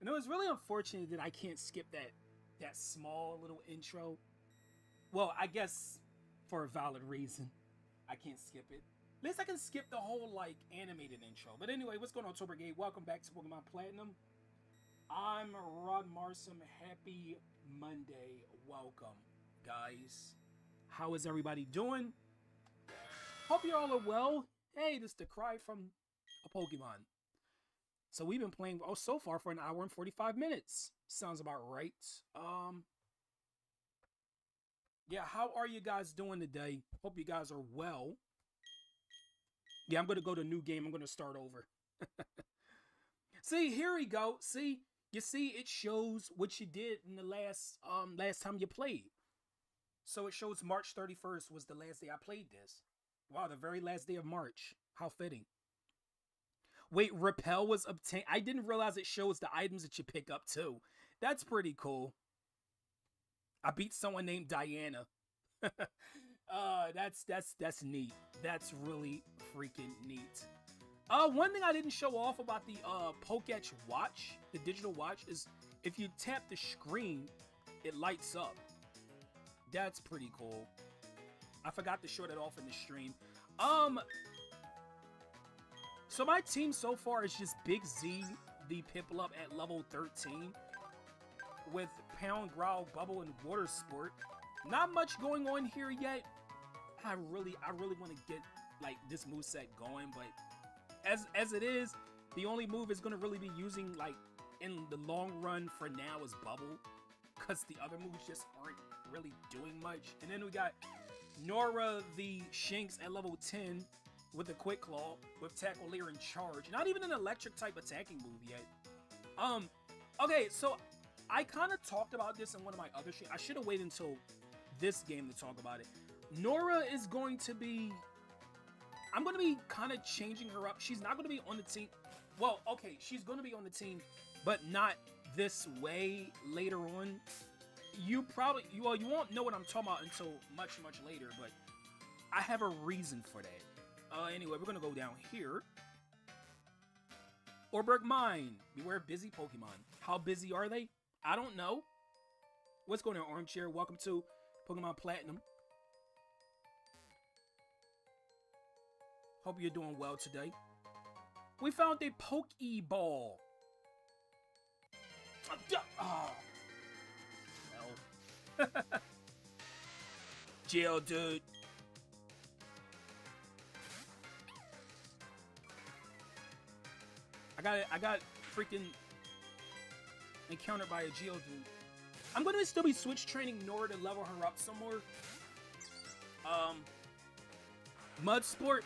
No, it's really unfortunate that I can't skip that small little intro. Well, I guess for a valid reason, I can't skip it. At least I can skip the whole like animated intro. But anyway, what's going on, Tobergate? Welcome back to Pokemon Platinum. I'm Rod Marsum. Happy Monday. Welcome, guys. How is everybody doing? Hope you all are well. Hey, this is the cry from a Pokemon. So we've been playing so far for an hour and 45 minutes. Sounds about right. Yeah, how are you guys doing today? Hope you guys are well. Yeah, I'm gonna go to a new game. I'm gonna start over. See, here we go. See, you see, it shows what you did in the last time you played. So it shows March 31st was the last day I played this. Wow, the very last day of March. How fitting. Wait, Repel was obtained. I didn't realize it shows the items that you pick up too. That's pretty cool. I beat someone named Diana. That's neat. That's really freaking neat. One thing I didn't show off about the Poketch watch, the digital watch, is if you tap the screen, it lights up. That's pretty cool. I forgot to show that off in the stream. So my team so far is just Big Z, the Piplup at level 13, with Pound, Growl, Bubble, and Water Sport. Not much going on here yet. I really want to get like this moveset going, but as it is, the only move is gonna really be using like in the long run for now is Bubble, because the other moves just aren't really doing much. And then we got Nora the Shinx at level 10 with a Quick Claw, with Tackle Layer and Charge. Not even an electric type attacking move yet. Okay, so I kind of talked about this in one of my other streams. I should have waited until this game to talk about it. Nora is going to be... I'm going to be kind of changing her up. She's not going to be on the team. Well, okay, she's going to be on the team, but not this way later on. You won't know what I'm talking about until much later, but I have a reason for that. Anyway, we're gonna go down here. Orberg Mine. Beware busy Pokemon. How busy are they? I don't know. What's going on, Armchair? Welcome to Pokemon Platinum. Hope you're doing well today. We found a Pokeball. Oh. No. Jail, dude. I got freaking encountered by a Geodude. I'm gonna still be switch training Nora to level her up some more. Mud Sport.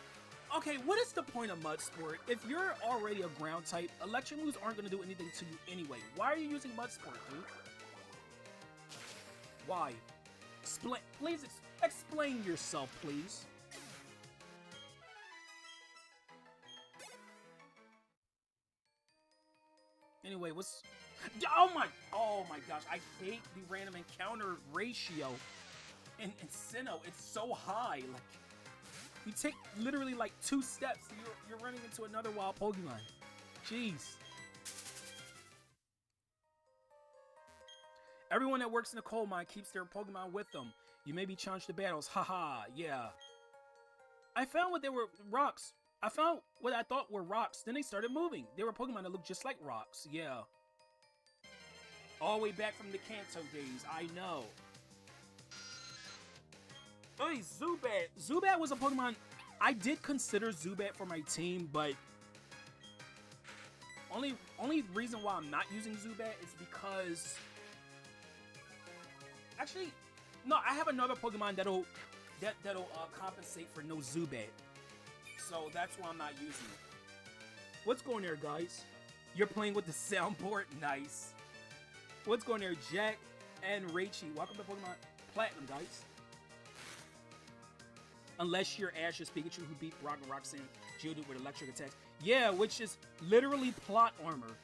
Okay, what is the point of Mud Sport? If you're already a ground type, electric moves aren't gonna do anything to you anyway. Why are you using Mud Sport, dude? Why? Please explain yourself, please. Anyway, oh my gosh, I hate the random encounter ratio in Sinnoh. It's so high. Like, you take literally like 2 steps, you're running into another wild Pokemon. Jeez. Everyone that works in the coal mine keeps their Pokemon with them. You may be challenged to battles. Haha, yeah. I found what they were rocks. I found what I thought were rocks, then they started moving. They were Pokemon that looked just like rocks, yeah. All the way back from the Kanto days, I know. Hey, Zubat. Zubat was a Pokemon, I did consider Zubat for my team, but only reason why I'm not using Zubat is because... Actually, no, I have another Pokemon that'll compensate for no Zubat. So that's why I'm not using it. What's going there, guys? You're playing with the soundboard? Nice. What's going there, Jack and Raichi? Welcome to Pokemon Platinum, guys. Unless you're Ash's Pikachu who beat Rock and Roxanne Geodude with electric attacks. Yeah, which is literally plot armor.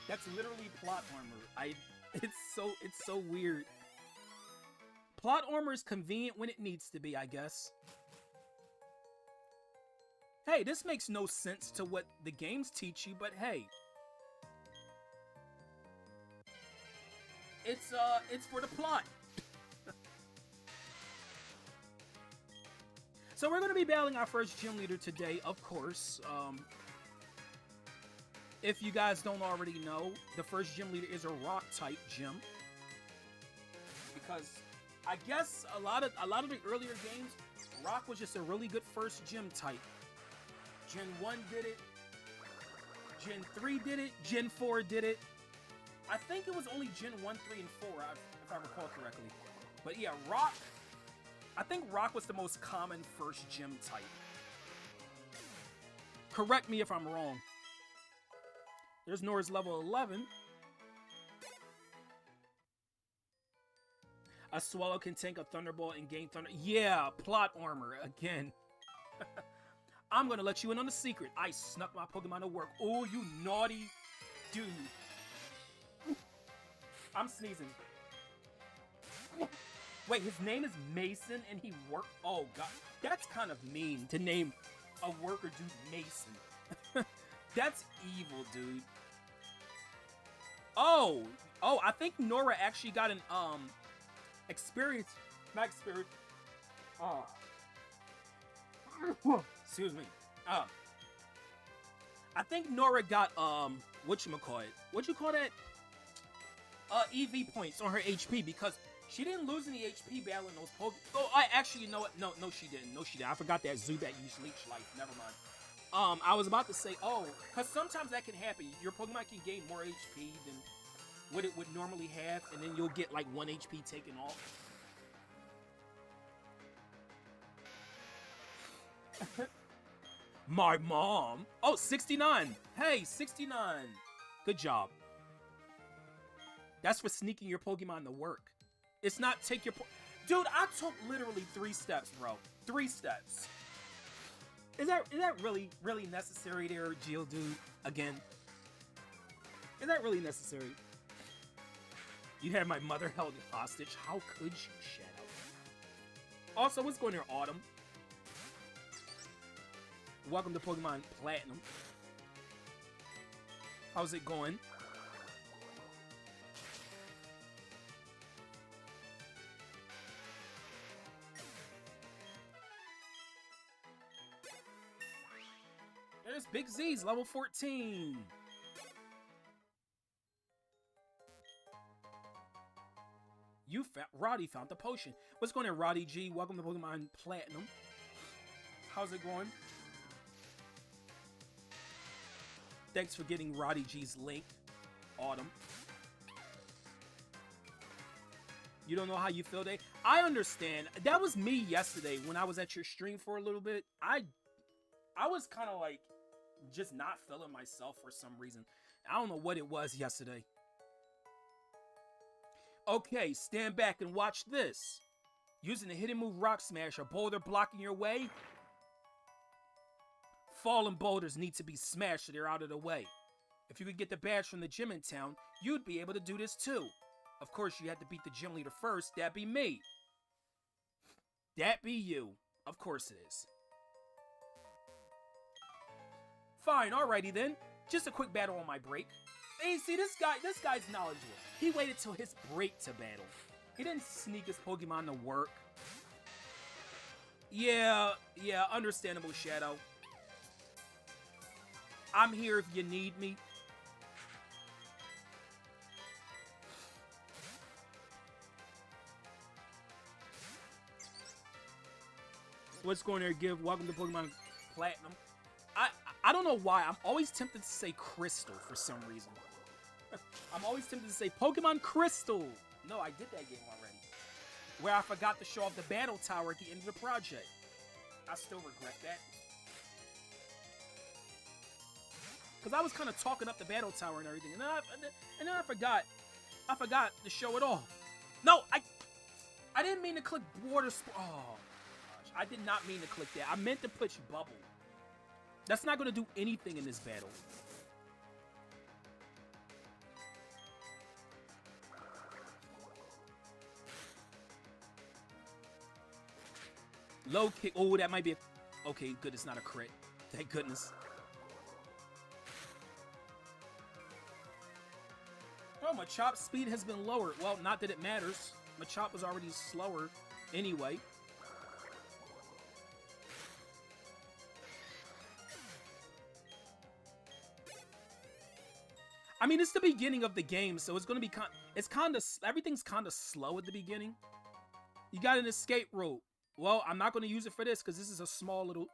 That's literally plot armor. It's so weird. Plot armor is convenient when it needs to be, I guess. Hey, this makes no sense to what the games teach you, but hey. it's for the plot. So we're going to be battling our first gym leader today, of course. If you guys don't already know, the first gym leader is a rock type gym. Because I guess a lot of the earlier games, rock was just a really good first gym type. Gen 1 did it. Gen 3 did it. Gen 4 did it. I think it was only Gen 1, 3, and 4, if I recall correctly. But yeah, rock. I think rock was the most common first gym type. Correct me if I'm wrong. There's Nora's level 11. A swallow can tank a thunderbolt and gain thunder. Yeah, plot armor again. I'm gonna let you in on the secret. I snuck my Pokemon to work. Oh, you naughty dude. I'm sneezing. Wait, his name is Mason and he worked. Oh god, that's kind of mean to name a worker dude Mason. That's evil, dude. Oh, I think Nora actually got an experience. Not experience. Excuse me. I think Nora got whatchamacallit? What you call that? EV points on her HP because she didn't lose any HP battling those Pokemon. Oh, actually, you know what? No, she didn't. No, she didn't. I forgot that Zubat used Leech Life. Never mind. I was about to say, because sometimes that can happen. Your Pokemon can gain more HP than what it would normally have, and then you'll get like 1 HP taken off. My mom. Oh, 69. Hey, 69. Good job. That's for sneaking your Pokemon to work. It's not take your... Dude, I took literally 3 steps, bro. 3 steps. Is that really necessary there, Geodude? Again? Is that really necessary? You had my mother held hostage. How could you, Shadow? Also, what's going on there, Autumn? Welcome to Pokemon Platinum. How's it going? There's Big Z's, level 14. Roddy found the potion. What's going on, Roddy G? Welcome to Pokemon Platinum. How's it going? Thanks for getting Roddy G's link, Autumn. You don't know how you feel today? I understand. That was me yesterday when I was at your stream for a little bit. I was kind of like just not feeling myself for some reason. I don't know what it was yesterday. Okay, stand back and watch this. Using the hidden move Rock Smash, a boulder blocking your way. Fallen boulders need to be smashed so they're out of the way. If you could get the badge from the gym in town, you'd be able to do this too. Of course, you had to beat the gym leader first. That'd be me. That be you. Of course it is. Fine, alrighty then. Just a quick battle on my break. Hey, see, this guy's knowledgeable. He waited till his break to battle. He didn't sneak his Pokemon to work. Yeah, understandable, Shadow. I'm here if you need me. What's going there, Give? Welcome to Pokemon Platinum. I don't know why. I'm always tempted to say Crystal for some reason. I'm always tempted to say Pokemon Crystal. No, I did that game already. Where I forgot to show off the battle tower at the end of the project. I still regret that. Because I was kind of talking up the battle tower and everything. And then I forgot. I forgot to show it off. No, I didn't mean to click water. Oh, gosh. I did not mean to click that. I meant to push bubble. That's not going to do anything in this battle. Low kick. Oh, that might be a... Okay, good. It's not a crit. Thank goodness. Oh, Machop's speed has been lowered. Well, not that it matters. Machop was already slower anyway. I mean, it's the beginning of the game, so it's gonna be everything's kind of slow at the beginning. You got an escape rope. Well, I'm not gonna use it for this because this is a small little.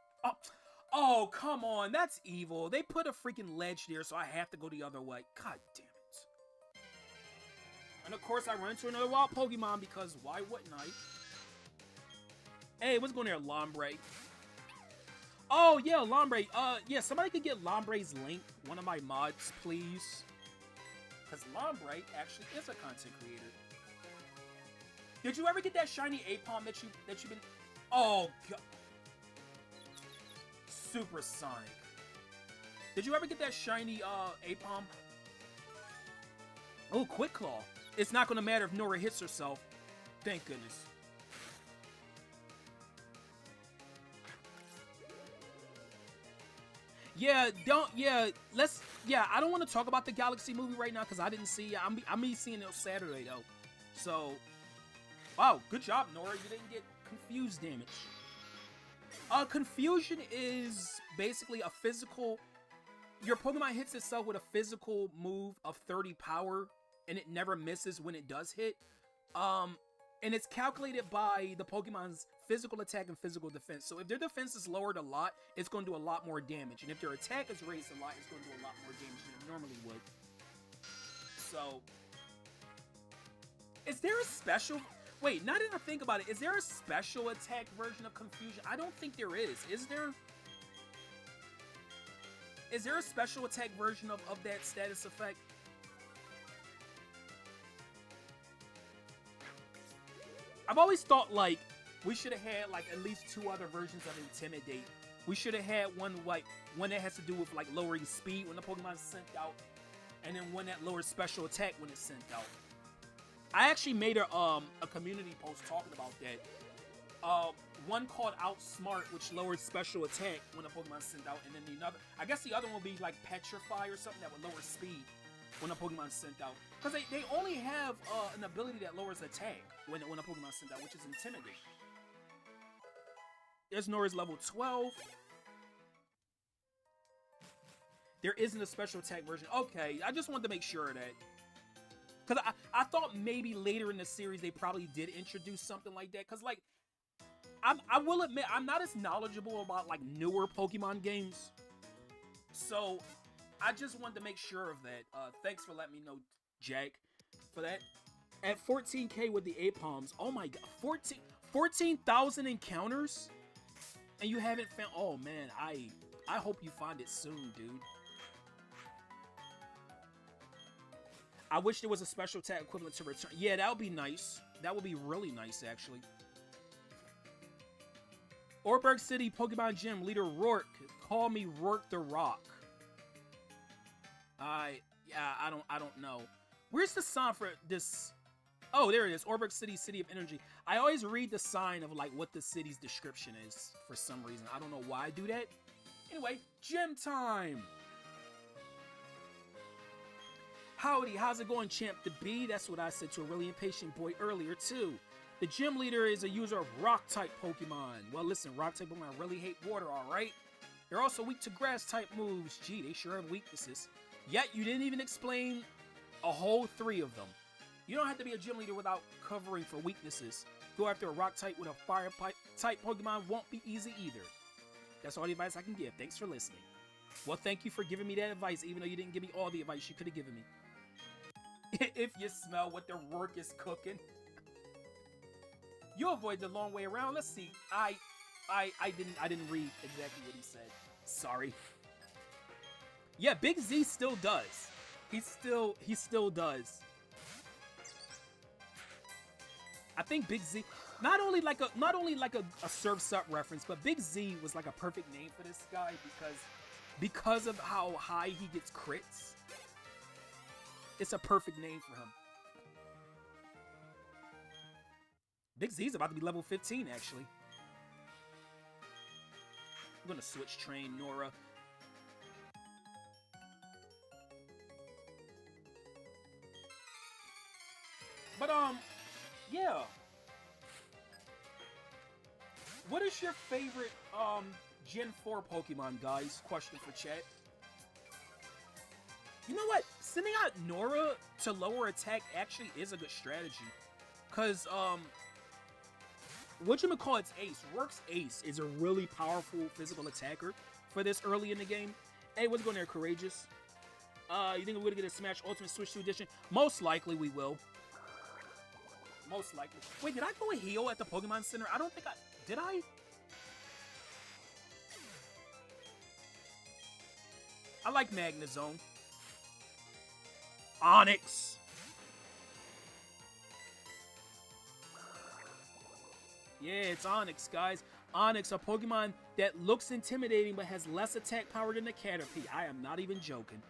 Oh, come on, that's evil. They put a freaking ledge there, so I have to go the other way. God damn it. And of course, I run into another wild Pokemon because why wouldn't I? Hey, what's going there, Lombre? Oh yeah, Lombre. Yeah, somebody could get Lombre's link, one of my mods, please. Because Lombre actually is a content creator. Did you ever get that shiny Apom that you've been? Oh god. Supersonic. Did you ever get that shiny Apom? Oh, Quick Claw. It's not gonna matter if Nora hits herself. Thank goodness. Yeah, I don't want to talk about the Galaxy movie right now because I didn't see it. I'm seeing it on Saturday though. So, wow, good job, Nora. You didn't get confused damage. Confusion is basically a physical. Your Pokemon hits itself with a physical move of 30 power, and it never misses when it does hit. And it's calculated by the Pokemon's physical attack and physical defense. So if their defense is lowered a lot, it's going to do a lot more damage. And if their attack is raised a lot, it's going to do a lot more damage than it normally would. So, is there a special... Wait, now that I think about it, is there a special attack version of Confusion? I don't think there is. Is there? Is there a special attack version of that status effect? I've always thought, like, we should have had, like, at least 2 other versions of Intimidate. We should have had one that has to do with, like, lowering speed when the Pokemon is sent out, and then one that lowers special attack when it's sent out. I actually made a community post talking about that. One called Outsmart, which lowered special attack when a Pokemon is sent out, and then the other, I guess the other one would be, like, Petrify or something that would lower speed when a Pokemon is sent out. Because they only have an ability that lowers attack when a Pokemon is sent out, which is Intimidate. There's Nora's level 12. There isn't a special attack version. Okay, I just wanted to make sure of that. Because I thought maybe later in the series they probably did introduce something like that. Because, like, I will admit, I'm not as knowledgeable about, like, newer Pokemon games. So, I just wanted to make sure of that. Thanks for letting me know, Jack, for that. At 14k with the Apoms, oh my god, 14,000 encounters? And you haven't found... Oh, man, I hope you find it soon, dude. I wish there was a special attack equivalent to return. Yeah, that would be nice. That would be really nice, actually. Orberg City Pokemon Gym leader Rourke. Call me Rourke the Rock. I don't know. Where's the sign for this? Oh, there it is. Orberg City, City of Energy. I always read the sign of, like, what the city's description is for some reason. I don't know why I do that. Anyway, gym time. Howdy, how's it going, Champ the Bee? That's what I said to a really impatient boy earlier, too. The gym leader is a user of Rock-type Pokemon. Well, listen, Rock-type Pokemon really hate water, alright? They're also weak to Grass-type moves. Gee, they sure have weaknesses. Yet, you didn't even explain a whole 3 of them. You don't have to be a gym leader without covering for weaknesses. Go after a Rock-type with a Fire-type Pokemon won't be easy either. That's all the advice I can give. Thanks for listening. Well, thank you for giving me that advice, even though you didn't give me all the advice you could have given me. If you smell what the Rourke is cooking. You avoid the long way around. Let's see. I didn't read exactly what he said. Sorry. Yeah, Big Z still does. He still does. I think Big Z not only like a Surf's Up reference, but Big Z was like a perfect name for this guy because of how high he gets crits. It's a perfect name for him. Big Z's about to be level 15, actually. I'm gonna switch train Nora. But, yeah. What is your favorite, Gen 4 Pokemon, guys? Question for chat. You know what? Sending out Nora to lower attack actually is a good strategy. Because, whatchamacallit's Ace, Rourke's Ace, is a really powerful physical attacker for this early in the game. Hey, what's going there, Courageous? You think we're gonna get a Smash Ultimate Switch 2 Edition? Most likely we will. Most likely. Wait, did I go a heal at the Pokemon Center? I don't think I... Did I? I like Magnezone. Onix. Yeah, it's Onix, guys. Onix, a Pokemon that looks intimidating but has less attack power than the Caterpie. I am not even joking.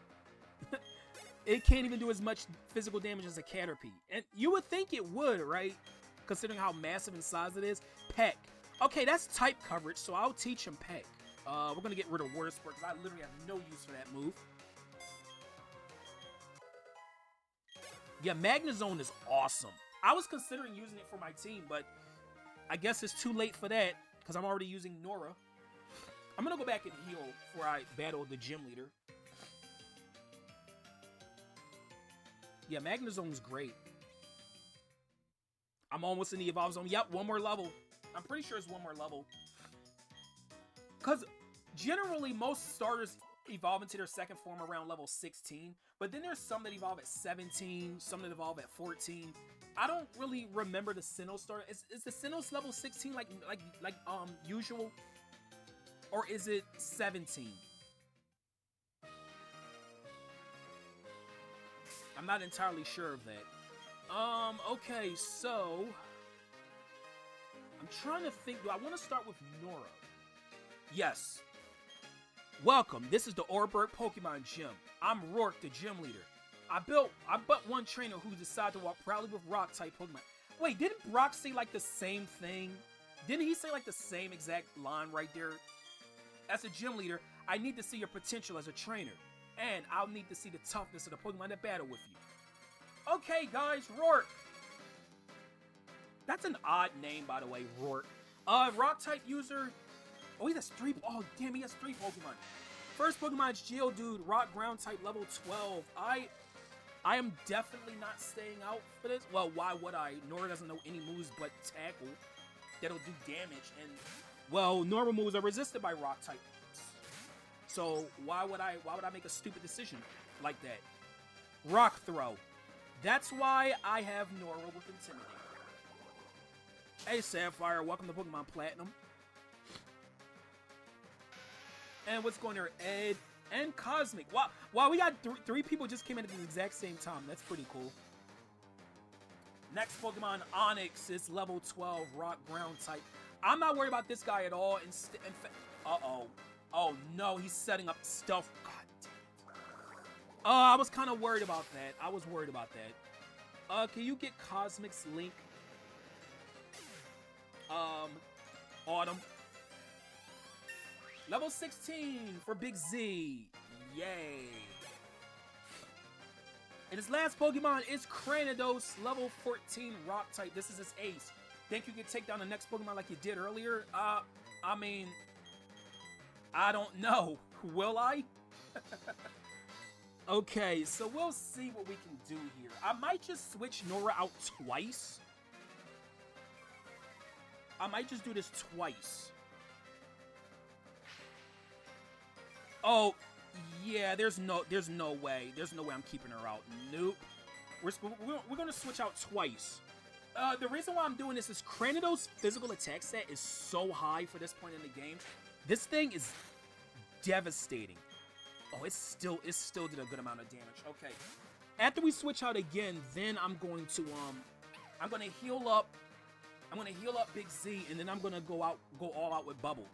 It can't even do as much physical damage as a Caterpie. And you would think it would, right? Considering how massive in size it is. Peck. Okay, that's type coverage, so I'll teach him Peck. We're going to get rid of Water Sport because I literally have no use for that move. Yeah, Magnezone is awesome. I was considering using it for my team, but I guess it's too late for that because I'm already using Nora. I'm going to go back and heal before I battle the gym leader. Yeah, Magnezone's great. I'm almost in the Evolve Zone. Yep, one more level. I'm pretty sure it's one more level. Because generally, most starters evolve into their second form around level 16. But then there's some that evolve at 17, some that evolve at 14. I don't really remember the Sinnoh starter. Is the Sinnoh's level 16 like usual? Or is it 17? I'm not entirely sure of that. Okay, so I'm trying to think. Do I want to start with Nora? Yes. Welcome. This is the Oreburgh Pokemon Gym. I'm Rourke, the gym leader. I but one trainer who decided to walk proudly with Rock-type Pokemon. Wait, didn't Brock say like the same thing? Didn't he say like the same exact line right there? As a gym leader, I need to see your potential as a trainer. And I'll need to see the toughness of the Pokemon that battle with you. Okay, guys, Rourke. That's an odd name, by the way, Rourke. Rock-type user. Oh, he has 3. Oh, damn, he has 3 Pokemon. First Pokemon's Geodude, Rock Ground type, level 12. I am definitely not staying out for this. Well, why would I? Nora doesn't know any moves but Tackle that'll do damage. And, well, normal moves are resisted by Rock type. So why would I make a stupid decision like that? Rock Throw. That's why I have Nora with Intimidate. Hey, Sapphire, welcome to Pokemon Platinum. And what's going there? Ed and Cosmic. Wow, we got 3 people just came in at the exact same time. That's pretty cool. Next Pokemon, Onix, is level 12, Rock Ground type. I'm not worried about this guy at all. Uh-oh. Oh, no, he's setting up stuff. God damn it. I was kind of worried about that. Can you get Cosmic's Link? Autumn. Level 16 for Big Z. Yay. And his last Pokemon is Cranidos, level 14, Rock type. This is his ace. Think you can take down the next Pokemon like you did earlier? I mean, I don't know. Will I? Okay, so we'll see what we can do here. I might just switch Nora out twice. I might just do this twice. Oh, yeah, there's no way. There's no way I'm keeping her out. Nope. We're going to switch out twice. The reason why I'm doing this is Cranidos' physical attack stat is so high for this point in the game. This thing is devastating. Oh, it still did a good amount of damage. Okay. After we switch out again, then I'm going to heal up. I'm going to heal up Big Z, and then I'm going to go all out with Bubble.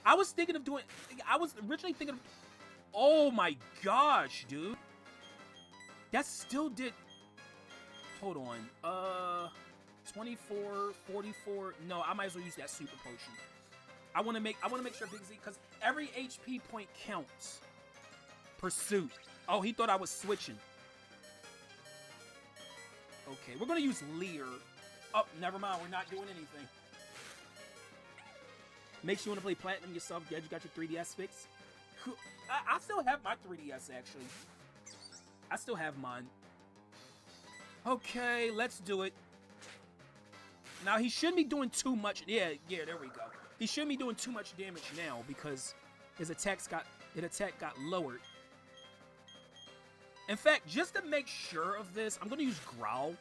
I was originally thinking of, oh my gosh, dude. That still did, hold on, 24, 44, no, I might as well use that super potion. I want to make sure Big Z, because every HP point counts. Pursuit. Oh, he thought I was switching. Okay, we're gonna use Leer. Oh, never mind. We're not doing anything. Makes you want to play Platinum yourself. Glad you got your 3DS fix. I still have my 3DS, actually. I still have mine. Okay, let's do it. Now, he shouldn't be doing too much. Yeah, there we go. He shouldn't be doing too much damage now because his attack got lowered. In fact, just to make sure of this, I'm gonna use Growl.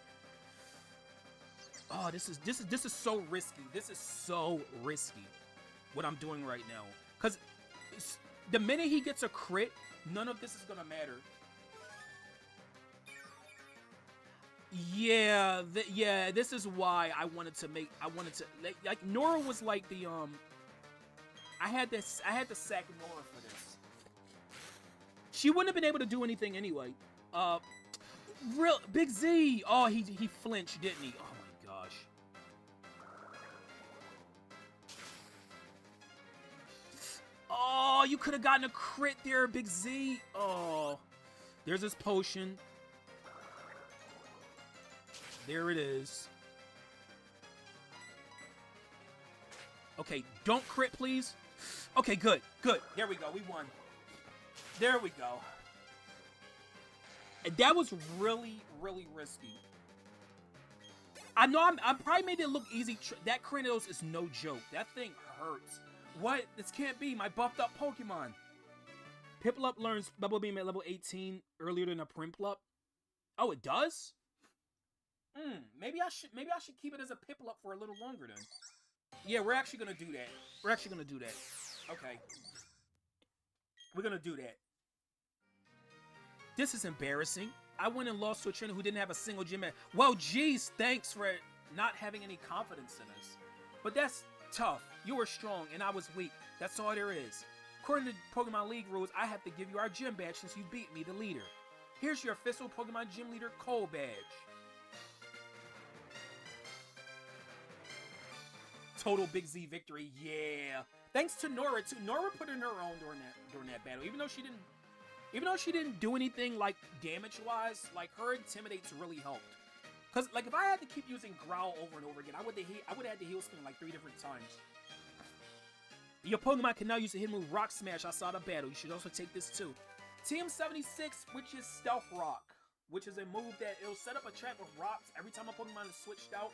Oh, this is so risky. This is so risky. What I'm doing right now, because the minute he gets a crit, none of this is gonna matter. Yeah, this is why I wanted to like Nora was like the I had to sack Nora for this. She wouldn't have been able to do anything anyway. Real Big Z. Oh, he flinched, didn't he? Oh my gosh. Oh, you could have gotten a crit there, Big Z. Oh, there's his potion. There it is. Okay, don't crit, please. Okay, good. There we go. We won. There we go. And that was really, really risky. I know I probably made it look easy. That Kratos is no joke. That thing hurts. What? This can't be. My buffed up Pokemon. Piplup learns Bubble Beam at level 18 earlier than a Primplup. Oh, it does? Maybe I should keep it as a Piplup for a little longer then. Yeah, we're actually gonna do that. Okay. We're gonna do that. This is embarrassing. I went and lost to a trainer who didn't have a single gym at. Well, geez, thanks for not having any confidence in us. But that's tough. You were strong and I was weak. That's all there is. According to Pokemon League rules, I have to give you our gym badge since you beat me, the leader. Here's your official Pokemon Gym Leader Cole badge. Total Big Z victory, yeah. Thanks to Nora too. Nora put in her own during that battle, even though she didn't do anything like damage-wise. Like her Intimidate's really helped. Cause like if I had to keep using Growl over and over again, I would have had to heal spin like 3 different times. Your Pokemon can now use the hidden move Rock Smash outside of battle. You should also take this too. TM76, which is Stealth Rock, which is a move that it'll set up a trap with rocks every time a Pokemon is switched out.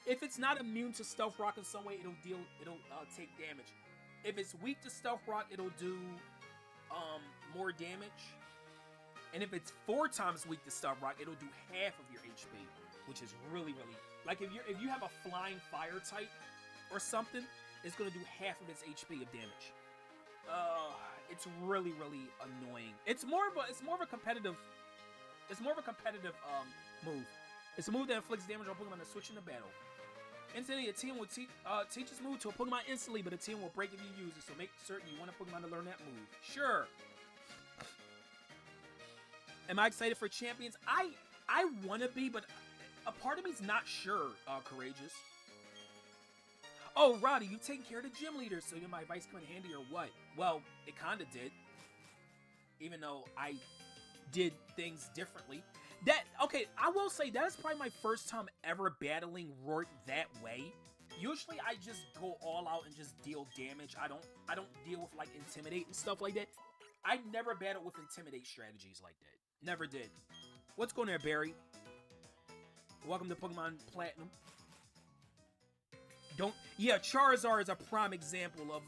If it's not immune to Stealth Rock in some way, it'll take damage. If it's weak to Stealth Rock, it'll do more damage. And if it's 4 times weak to Stealth Rock, it'll do half of your HP, which is really, really like if you have a flying fire type or something, it's gonna do half of its HP of damage. It's really, really annoying. It's more of a competitive move. It's a move that inflicts damage on Pokemon that switch into battle. Instantly, a team will teach this move to a Pokemon instantly, but a team will break if you use it, so make certain you want a Pokemon to learn that move. Sure. Am I excited for Champions? I want to be, but a part of me's not sure, Courageous. Oh, Roddy, you taking care of the gym leader, so my advice come in handy or what? Well, it kinda did. Even though I did things differently. Okay, I will say that is probably my first time ever battling Rourke that way. Usually I just go all out and just deal damage. I don't deal with like Intimidate and stuff like that. I never battled with Intimidate strategies like that. Never did. What's going there, Barry? Welcome to Pokemon Platinum. Yeah, Charizard is a prime example of,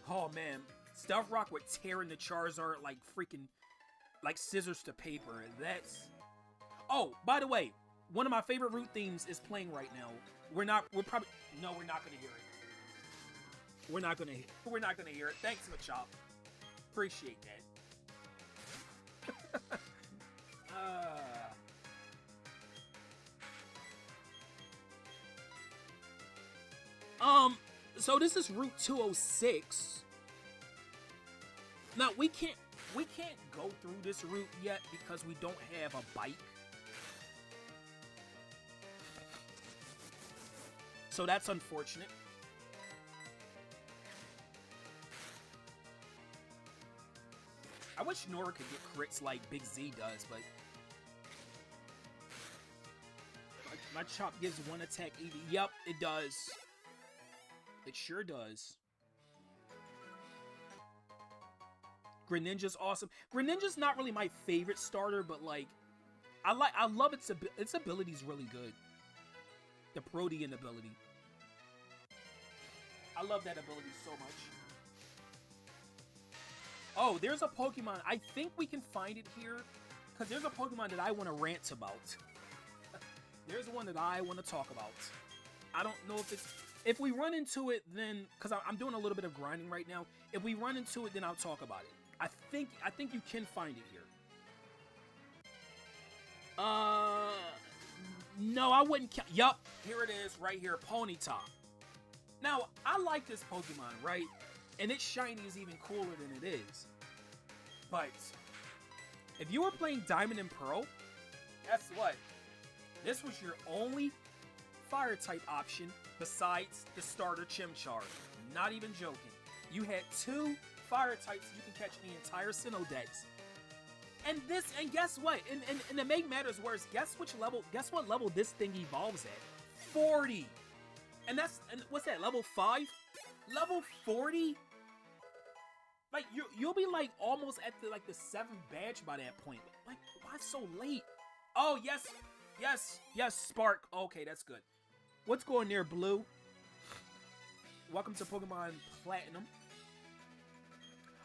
oh man, Stealth Rock would tear into Charizard like freaking, like scissors to paper. That's, oh, by the way, one of my favorite route themes is playing right now. We're not gonna hear it. We're not gonna hear it. Thanks, Machop. Appreciate that. So this is Route 206. Now we can't go through this route yet because we don't have a bike. So that's unfortunate. I wish Nora could get crits like Big Z does, but My chop gives 1 attack 80. Yep, it does. It sure does. Greninja's awesome. Greninja's not really my favorite starter, but like, I love its ability's really good. The Protean ability. I love that ability so much. Oh, there's a Pokemon. I think we can find it here, because there's a Pokemon that I want to rant about. There's one that I want to talk about. I don't know if it's... If we run into it, then... Because I'm doing a little bit of grinding right now. If we run into it, then I'll talk about it. I think you can find it here. No, I wouldn't count. Yup, here it is, right here, Ponyta. Now, I like this Pokemon, right? And its shiny is even cooler than it is. But if you were playing Diamond and Pearl, guess what? This was your only fire type option besides the starter Chimchar. Not even joking. You had 2 fire types you can catch in the entire Sinnoh Dex. And guess what? And to make matters worse, guess what level this thing evolves at? 40. And what's that, level 5? Level 40? Like, you'll be like almost at the 7th badge by that point. Like, why so late? Oh, yes, Spark. Okay, that's good. What's going there, Blue? Welcome to Pokemon Platinum.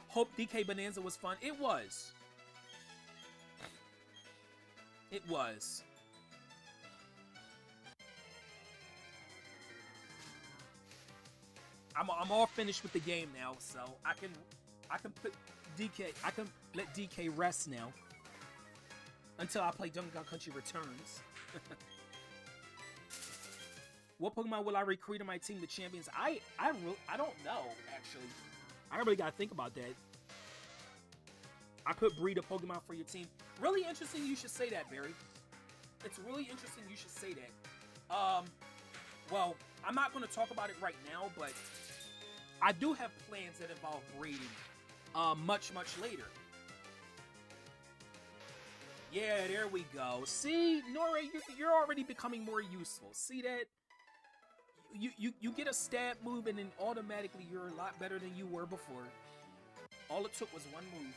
Hope DK Bonanza was fun. It was. It was. I'm all finished with the game now, so I can put DK. I can let DK rest now until I play Donkey Kong Country Returns. What Pokemon will I recruit in my team, the champions? I don't know, actually. I really gotta think about that. I could breed a Pokemon for your team. Really interesting you should say that, Barry. It's really interesting you should say that. Well, I'm not going to talk about it right now, but I do have plans that involve breeding much later. Yeah, there we go. See, Nora, you're already becoming more useful. See that? You get a stab move and then automatically you're a lot better than you were before. All it took was one move.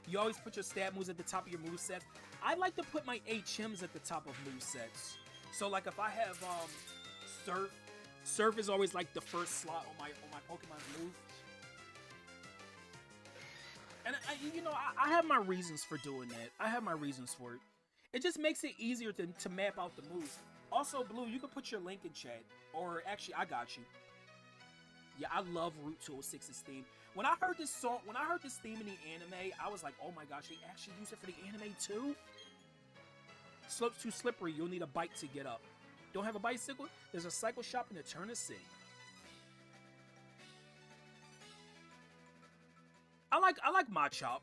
You always put your stab moves at the top of your movesets. I like to put my HMs at the top of movesets. So like if I have Surf is always like the first slot on my Pokemon's move. And I have my reasons for doing that. I have my reasons for it. It just makes it easier to map out the moves. Also, Blue, you can put your link in chat. Or actually, I got you. Yeah, I love Route 206's theme. When I heard this theme in the anime, I was like, oh my gosh, they actually use it for the anime too? Slopes too slippery, you'll need a bike to get up. Don't have a bicycle? There's a cycle shop in Eterna City. I like Machop.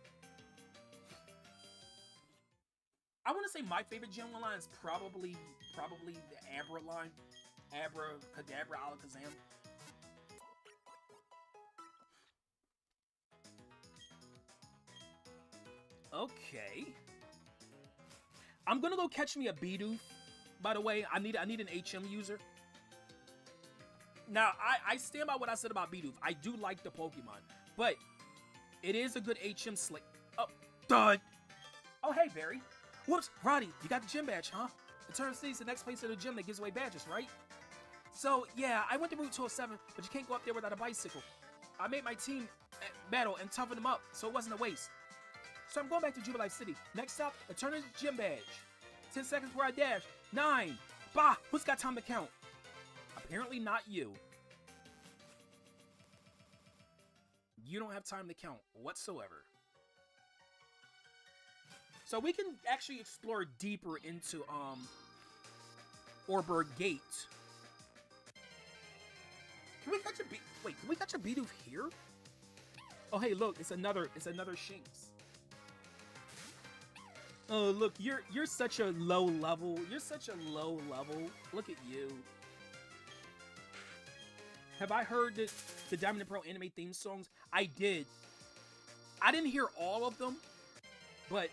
I want to say my favorite Gen 1 line is probably the Abra line. Abra, Kadabra, Alakazam. Okay. I'm gonna go catch me a Bidoof. By the way, I need an HM user. Now, I stand by what I said about Bidoof. I do like the Pokemon, but it is a good HM slick. Oh, dud. Oh, hey, Barry. Whoops, Roddy, you got the gym badge, huh? Eternal City's the next place in the gym that gives away badges, right? So, yeah, I went to Route 207, but you can't go up there without a bicycle. I made my team battle and toughen them up, so it wasn't a waste. So I'm going back to Jubilife City. Next stop, Eterna's gym badge. 10 seconds where I dash. 9. Bah! Who's got time to count? Apparently not you. You don't have time to count whatsoever. So we can actually explore deeper into Orberg Gate. Can we catch a Wait, can we catch a Bidoof here? Oh hey, look, it's another Shinx. Oh look, you're such a low level. You're such a low level. Look at you. Have I heard the Diamond and Pearl anime theme songs? I did. I didn't hear all of them, but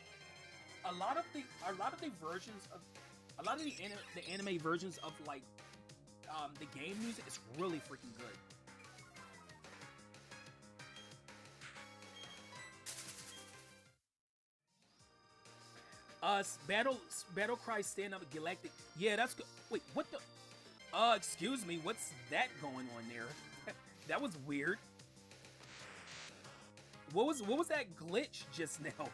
a lot of the versions of the anime versions of like the game music is really freaking good. Battle Cry Stand Up Galactic. Yeah, that's good. Wait, what the? Excuse me. What's that going on there? That was weird. What was that glitch just now?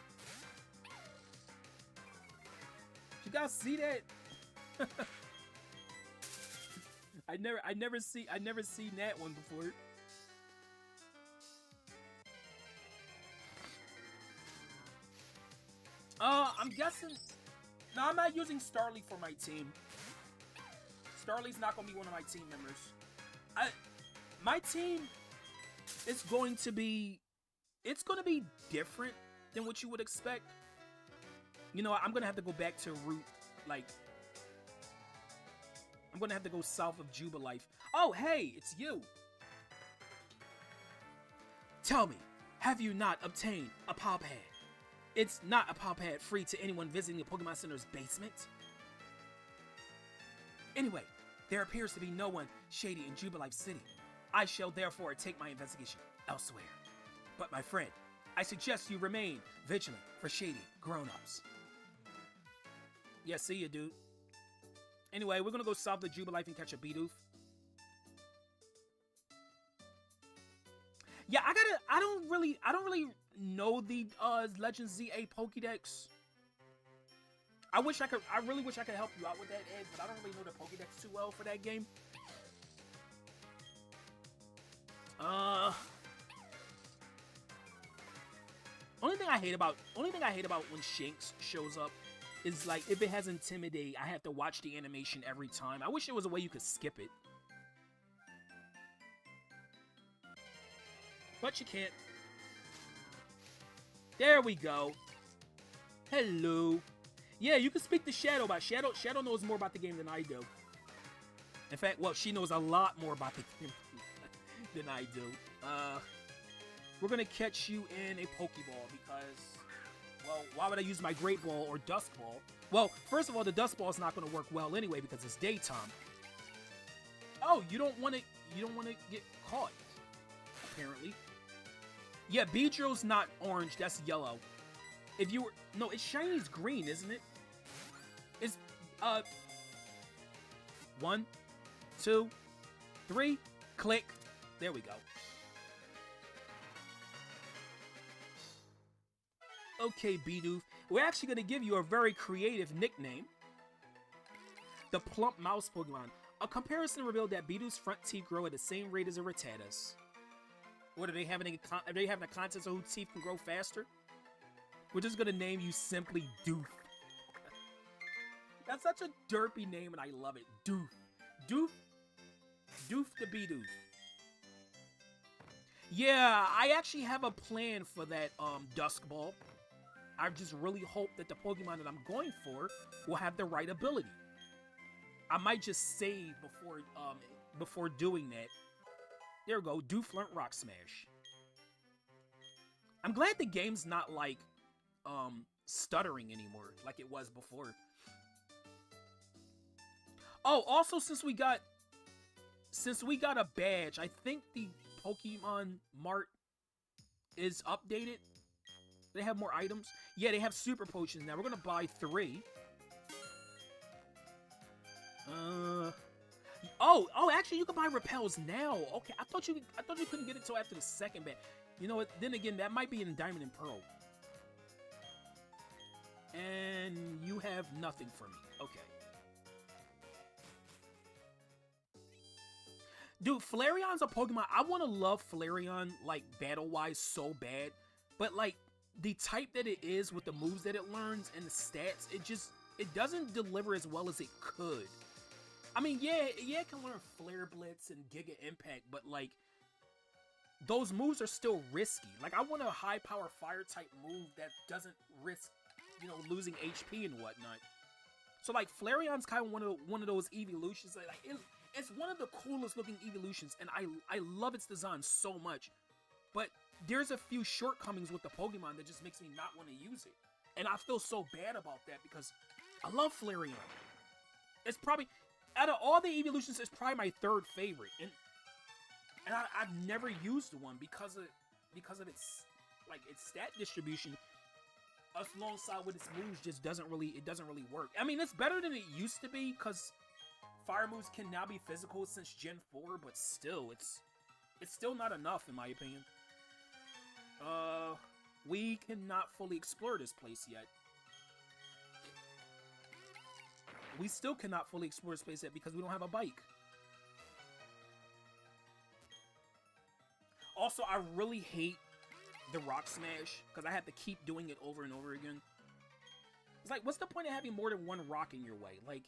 You guys see that? I never seen that one before. I'm guessing. No, I'm not using Starly for my team. Starly's not gonna be one of my team members. My team is going to be. It's gonna be different than what you would expect. You know, I'm gonna have to go back to root. Like, I'm gonna have to go south of Jubilife. Oh, hey, it's you. Tell me, have you not obtained a Paw Pad? It's not a Paw Pad free to anyone visiting the Pokemon Center's basement. Anyway, there appears to be no one shady in Jubilife City. I shall therefore take my investigation elsewhere. But my friend, I suggest you remain vigilant for shady grown-ups. Yeah, see you, dude. Anyway, we're gonna go south to Jubilife and catch a Bidoof. Yeah, I don't really know the Legend ZA Pokédex. I really wish I could help you out with that, Ed, but I don't really know the Pokédex too well for that game. Only thing I hate about when Shanks shows up is like if it has Intimidate, I have to watch the animation every time. I wish there was a way you could skip it. But you can't. There we go. Hello. Yeah, you can speak to Shadow about Shadow knows more about the game than I do. In fact, well, she knows a lot more about the game than I do. We're gonna catch you in a Pokeball because, well, why would I use my Great Ball or Dusk Ball? Well, first of all, the Dusk Ball is not gonna work well anyway because it's daytime. Oh, you don't want to get caught, apparently. Yeah, Beedrill's not orange, that's yellow. If you were, no, it's shiny's green, isn't it? It's, 1, 2, 3, click. There we go. Okay, Bidoof, we're actually going to give you a very creative nickname. The Plump Mouse Pokemon. A comparison revealed that Bidoof's front teeth grow at the same rate as a Rattata's. What, are they having a contest of whose teeth can grow faster? We're just going to name you simply Doof. That's such a derpy name and I love it. Doof. Doof. Doof the Bidoof. Yeah, I actually have a plan for that Dusk Ball. I just really hope that the Pokemon that I'm going for will have the right ability. I might just save before doing that. There we go, Dooflurnt Rock Smash. I'm glad the game's not like stuttering anymore like it was before. Oh, also since we got a badge, I think the Pokemon Mart is updated. They have more items. Yeah, they have super potions now. We're gonna buy 3. Oh, actually, you can buy repels now. Okay, I thought you couldn't get it till after the second batch. You know what? Then again, that might be in Diamond and Pearl. And you have nothing for me. Okay. Dude, Flareon's a Pokemon. I want to love Flareon, like, battle-wise so bad. But, like, the type that it is with the moves that it learns and the stats, it doesn't deliver as well as it could. I mean, yeah, it can learn Flare Blitz and Giga Impact, but, like, those moves are still risky. Like, I want a high-power Fire-type move that doesn't risk, you know, losing HP and whatnot. So, like, Flareon's kind of one of those evolutions. Like, it's one of the coolest looking evolutions, and I love its design so much. But there's a few shortcomings with the Pokemon that just makes me not want to use it. And I feel so bad about that because I love Flareon. It's probably, out of all the evolutions, it's probably my third favorite. And I've never used one because of its stat distribution alongside with its moves just doesn't really work. I mean, it's better than it used to be because fire moves can now be physical since Gen 4, but still, it's still not enough in my opinion. We cannot fully explore this place yet. We still cannot fully explore this place yet because we don't have a bike. Also, I really hate the Rock Smash because I have to keep doing it over and over again. It's like, what's the point of having more than one rock in your way? Like,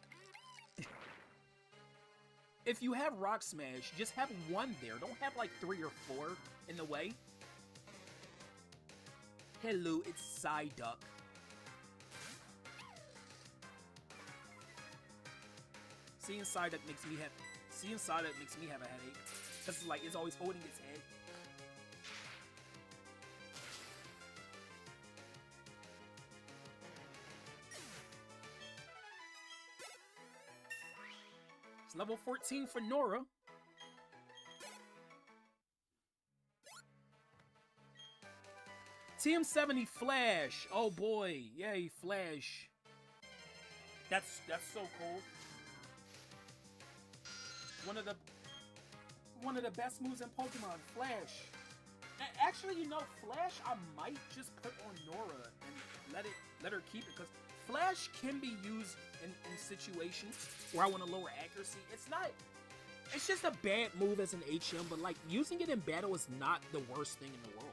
if you have Rock Smash, just have one there. Don't have like 3 or 4 in the way. Hello, it's Psyduck. Seeing Psyduck makes me have a headache. Cause it's like it's always holding its head. It's level 14 for Nora. TM70 Flash. Oh boy, yay, Flash. That's so cool. One of the best moves in Pokemon, Flash. Actually, you know, Flash I might just put on Nora and let her keep it because Flash can be used in situations where I want to lower accuracy. It's just a bad move as an HM, but like using it in battle is not the worst thing in the world.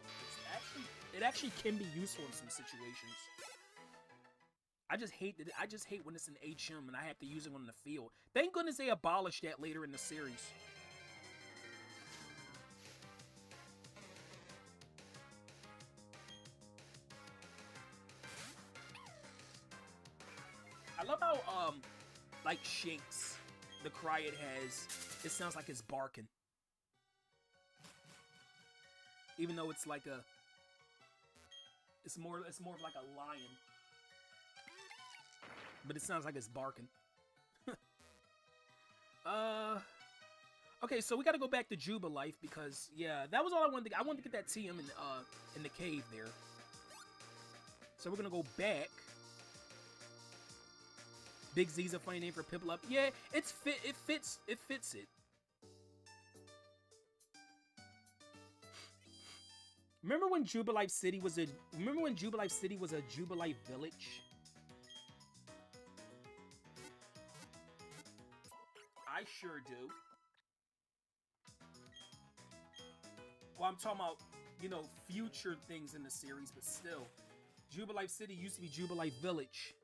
It actually can be useful in some situations. I just hate when it's an HM and I have to use it on the field. Thank goodness they abolished that later in the series. I love how like Shinx, the cry it has, it sounds like it's barking. Even though it's like it's more of like a lion. But it sounds like it's barking. Okay, so we gotta go back to Jubilife because yeah, that was all I wanted to get. I wanted to get that TM in the cave there. So we're gonna go back. Big Z's a funny name for Piplup. Yeah, it fits it. Remember when Jubilife City was a Jubilife village? I sure do. Well, I'm talking about, you know, future things in the series, but still. Jubilife City used to be Jubilife Village.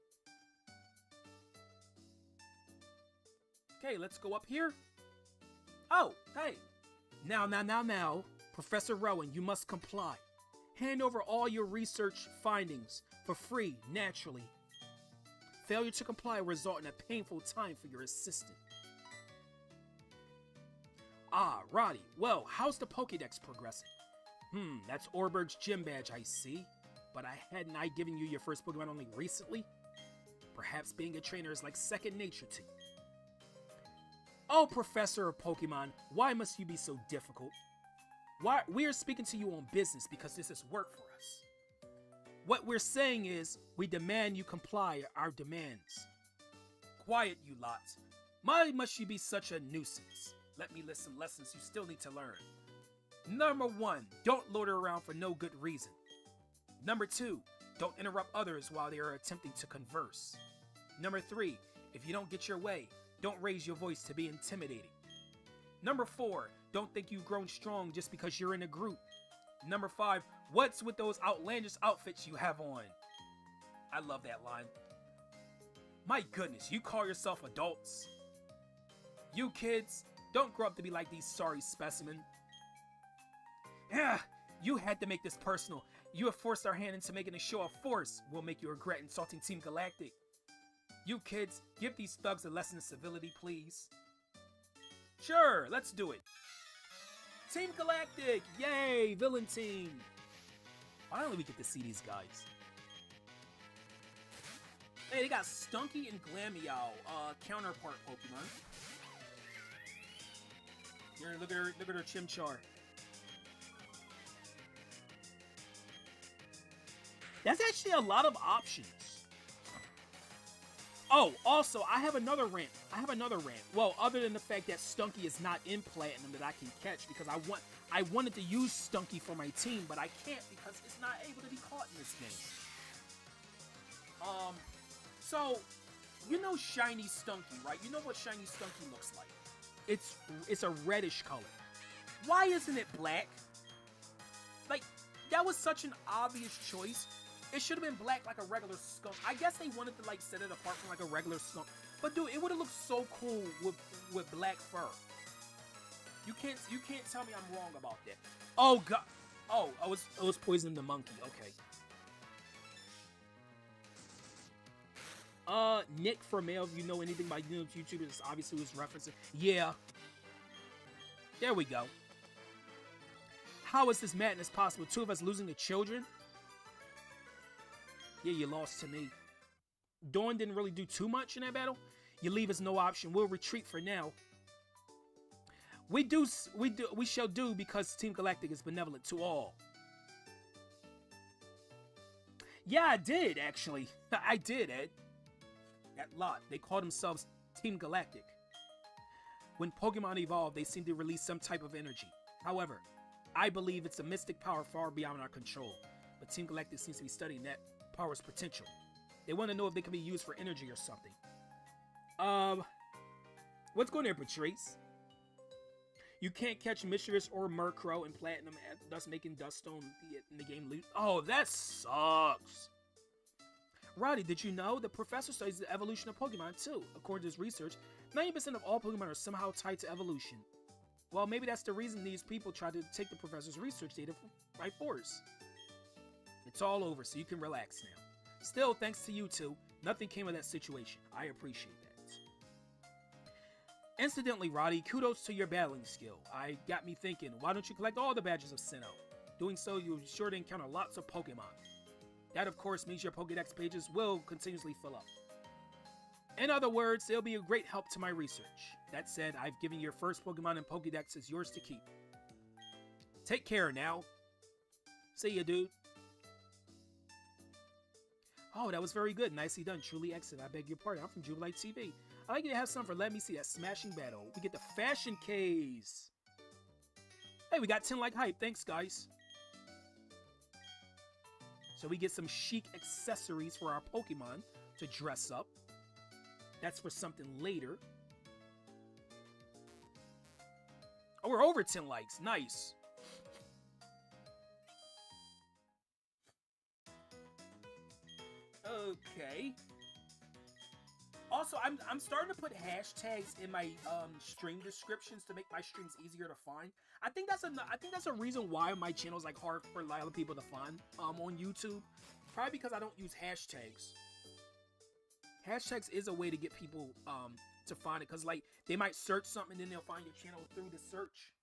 Okay, let's go up here. Oh, hey. Now. Professor Rowan, you must comply. Hand over all your research findings for free, naturally. Failure to comply will result in a painful time for your assistant. Ah, Roddy. Well, how's the Pokédex progressing? That's Orberg's gym badge, I see. But hadn't I given you your first Pokemon only recently? Perhaps being a trainer is like second nature to you. Oh, Professor of Pokemon, why must you be so difficult? We are speaking to you on business because this is work for us. What we're saying is, we demand you comply our demands. Quiet, you lot. Why must you be such a nuisance? Let me list some lessons you still need to learn. Number 1, don't loiter around for no good reason. Number 2, don't interrupt others while they are attempting to converse. Number 3, if you don't get your way, don't raise your voice to be intimidating. Number 4, don't think you've grown strong just because you're in a group. Number 5, what's with those outlandish outfits you have on? I love that line. My goodness, you call yourself adults? You kids, don't grow up to be like these sorry specimens. Yeah, you had to make this personal. You have forced our hand into making a show of force. We'll make you regret insulting Team Galactic. You kids, give these thugs a lesson of civility, please. Sure, let's do it. Team Galactic! Yay! Villain team! Finally, we get to see these guys. Hey, they got Stunky and Glameow, counterpart Pokemon. Here, look at her Chimchar. That's actually a lot of options. Oh, also, I have another rant. Well, other than the fact that Stunky is not in Platinum that I can catch because I wanted to use Stunky for my team, but I can't because it's not able to be caught in this game. So, you know Shiny Stunky, right? You know what Shiny Stunky looks like. It's a reddish color. Why isn't it black? Like, that was such an obvious choice. It should have been black like a regular skunk. I guess they wanted to like set it apart from like a regular skunk. But dude, it would have looked so cool with black fur. You can't tell me I'm wrong about that. Oh god. Oh, I was poisoning the monkey. Okay. Nick for mail, if you know anything about YouTubers, obviously was referencing. Yeah. There we go. How is this madness possible? Two of us losing to children? Yeah, you lost to me. Dawn didn't really do too much in that battle. You leave us no option. We'll retreat for now. We shall do because Team Galactic is benevolent to all. Yeah, I did, actually. I did, Ed. That lot. They call themselves Team Galactic. When Pokemon evolve, they seem to release some type of energy. However, I believe it's a mystic power far beyond our control. But Team Galactic seems to be studying that power's potential. They want to know if they can be used for energy or something. What's going on there, Patrice? You can't catch Mischievous or Murkrow in Platinum, thus making Duststone in the game loot. Oh, that sucks. Roddy, did you know the professor studies the evolution of Pokemon too? According to his research, 90% of all Pokemon are somehow tied to evolution. Well, maybe that's the reason these people tried to take the professor's research data by force. It's all over, so you can relax now. Still, thanks to you two, nothing came of that situation. I appreciate that. Incidentally, Roddy, kudos to your battling skill. I got me thinking, why don't you collect all the badges of Sinnoh? Doing so, you'll be sure to encounter lots of Pokemon. That, of course, means your Pokédex pages will continuously fill up. In other words, they'll be a great help to my research. That said, I've given your first Pokemon in Pokédex as yours to keep. Take care now. See ya, dude. Oh, that was very good. Nicely done. Truly excellent. I beg your pardon. I'm from Jubilite TV. I'd like you to have some for Let Me See That Smashing Battle. We get the Fashion Case. Hey, we got 10 like hype. Thanks, guys. So we get some chic accessories for our Pokemon to dress up. That's for something later. Oh, we're over 10 likes. Nice. Okay. Also, I'm starting to put hashtags in my stream descriptions to make my streams easier to find. I think that's a reason why my channel is like hard for a lot of people to find on YouTube. Probably because I don't use hashtags. Hashtags is a way to get people to find it, because like they might search something and then they'll find your channel through the search.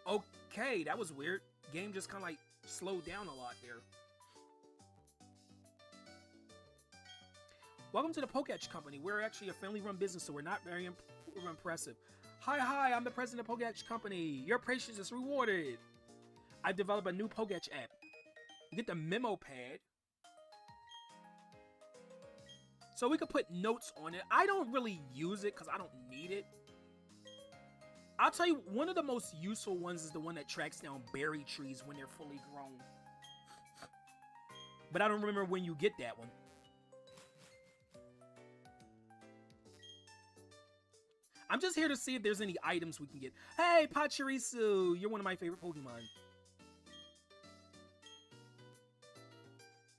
Okay, that was weird. Game just kind of like slowed down a lot there. Welcome to the Pokédex Company. We're actually a family-run business, so we're not very impressive. Hi, I'm the president of Pokédex Company. Your patience is rewarded. I've developed a new Pokédex app. You get the memo pad. So we could put notes on it. I don't really use it because I don't need it. I'll tell you, one of the most useful ones is the one that tracks down berry trees when they're fully grown. But I don't remember when you get that one. I'm just here to see if there's any items we can get. Hey, Pachirisu! You're one of my favorite Pokemon.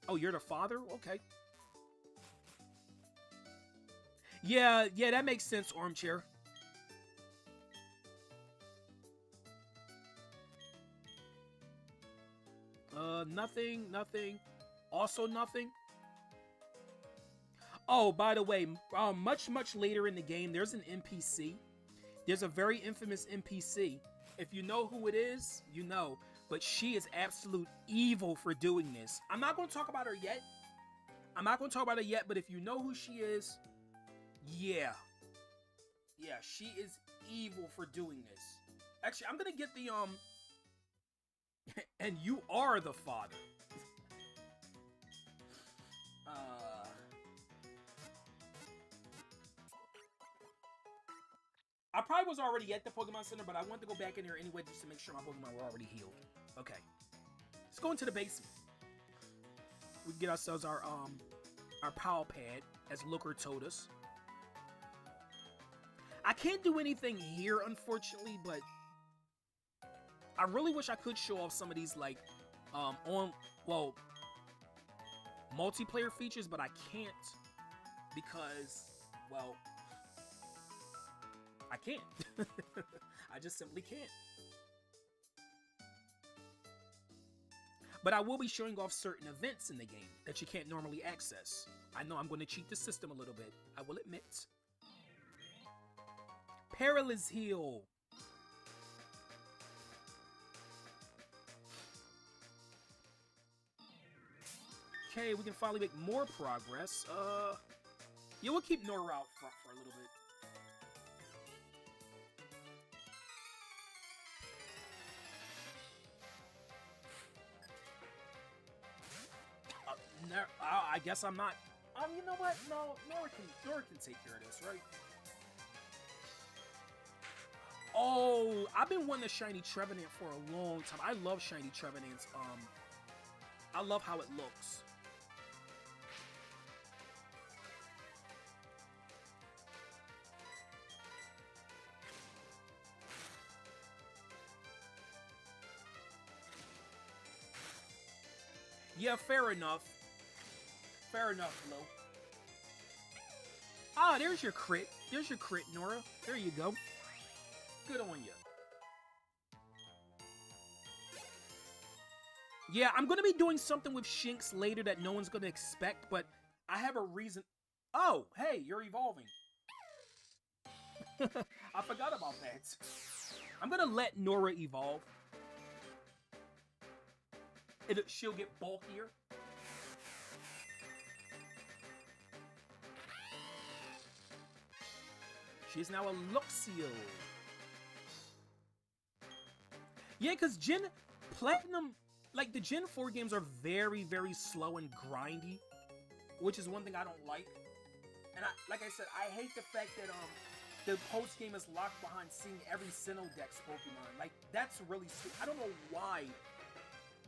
Oh, you're the father? Okay. Yeah, that makes sense, Armchair. Nothing. Also nothing. Oh, by the way, much later in the game, there's an NPC. There's a very infamous NPC. If you know who it is, you know. But she is absolute evil for doing this. I'm not going to talk about her yet. But if you know who she is, yeah. Yeah, she is evil for doing this. Actually, I'm going to get the, and you are the father. I probably was already at the Pokemon Center, but I wanted to go back in there anyway just to make sure my Pokemon were already healed. Okay. Let's go into the basement. We can get ourselves our Power Pad, as Looker told us. I can't do anything here, unfortunately, but I really wish I could show off some of these, like, multiplayer features, but I can't because, well, I can't. I just simply can't. But I will be showing off certain events in the game that you can't normally access. I know I'm going to cheat the system a little bit, I will admit. Perilous Heal. Okay, we can finally make more progress. Yeah, we'll keep Nora out front for a little bit. I guess I'm not. You know what? No, Nora can take care of this, right? Oh, I've been wanting a shiny Trevenant for a long time. I love shiny Trevenants. I love how it looks. Yeah, fair enough. Fair enough, Flo. Ah, there's your crit. There's your crit, Nora. There you go. Good on you. Yeah, I'm going to be doing something with Shinx later that no one's going to expect, but I have a reason. Oh, hey, you're evolving. I forgot about that. I'm going to let Nora evolve. She'll get bulkier. She's now a Luxio. Yeah, because Gen Platinum, like the Gen 4 games are very, very slow and grindy, which is one thing I don't like. And like I said, I hate the fact that the post game is locked behind seeing every Sinnoh-Dex Pokemon. Like, that's really stupid. I don't know why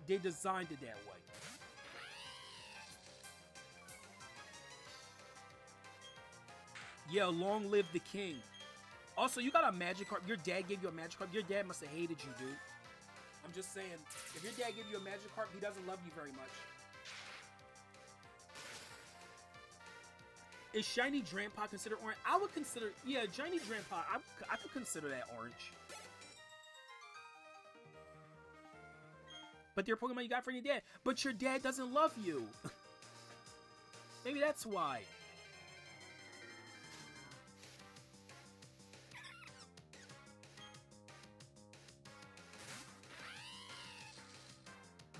they designed it that way. Yeah, long live the king. Also, you got a Magikarp. Your dad gave you a Magikarp. Your dad must have hated you, dude. I'm just saying, if your dad gave you a Magikarp, he doesn't love you very much. Is Shiny Drampa considered orange? I would consider, yeah, Shiny Drampa, I could consider that orange. But they're Pokemon you got from your dad. But your dad doesn't love you. Maybe that's why.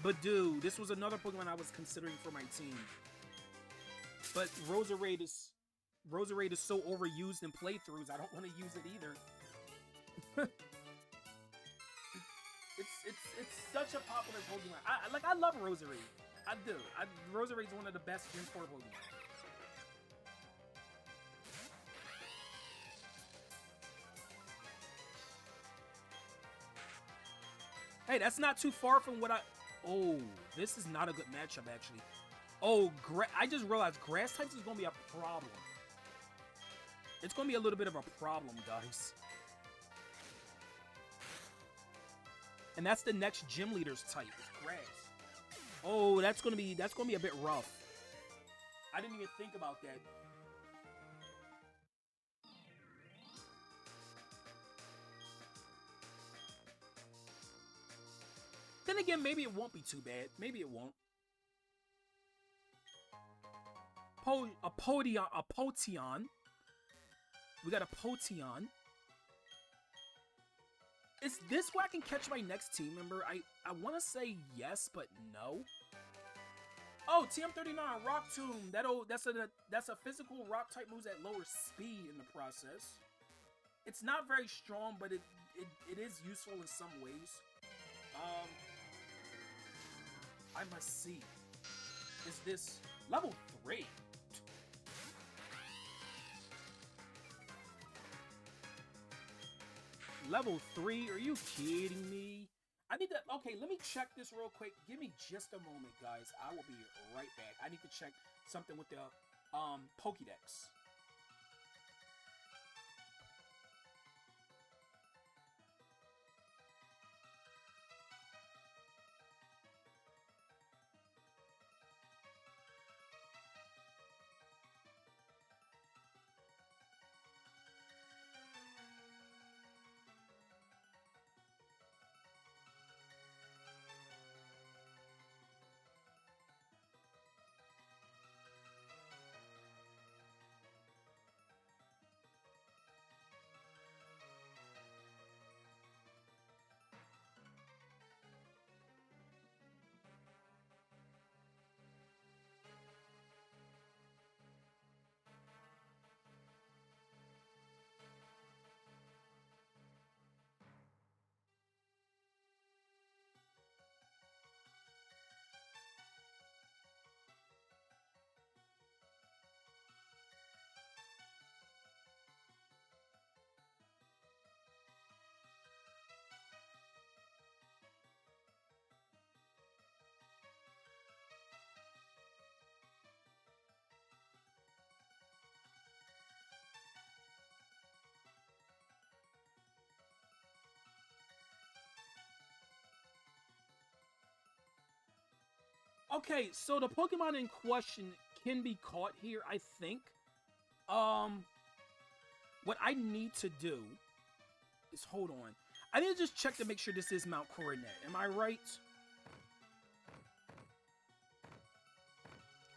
But dude, this was another Pokemon I was considering for my team. But Roserade is so overused in playthroughs, I don't want to use it either. It's such a popular Pokemon. I love Roserade. I do. Roserade's one of the best Gen 4 Pokemon. Hey, that's not too far from what I... Oh, this is not a good matchup, actually. Oh, I just realized Grass types is going to be a problem. It's going to be a little bit of a problem, guys. And that's the next gym leader's type, is Grass. Oh, that's going to be a bit rough. I didn't even think about that. Then again, maybe it won't be too bad. Maybe it won't. A Potion. We got a Potion. Is this where I can catch my next team member? I want to say yes, but no. Oh, TM39 Rock Tomb. That's a physical rock type moves at lower speed in the process. It's not very strong, but it is useful in some ways. I must see. Is this level 3? Level 3? Are you kidding me? I need to... Okay, let me check this real quick. Give me just a moment, guys. I will be right back. I need to check something with the Pokédex. Okay, so the Pokemon in question can be caught here, I think. What I need to do is, hold on. I need to just check to make sure this is Mount Coronet. Am I right?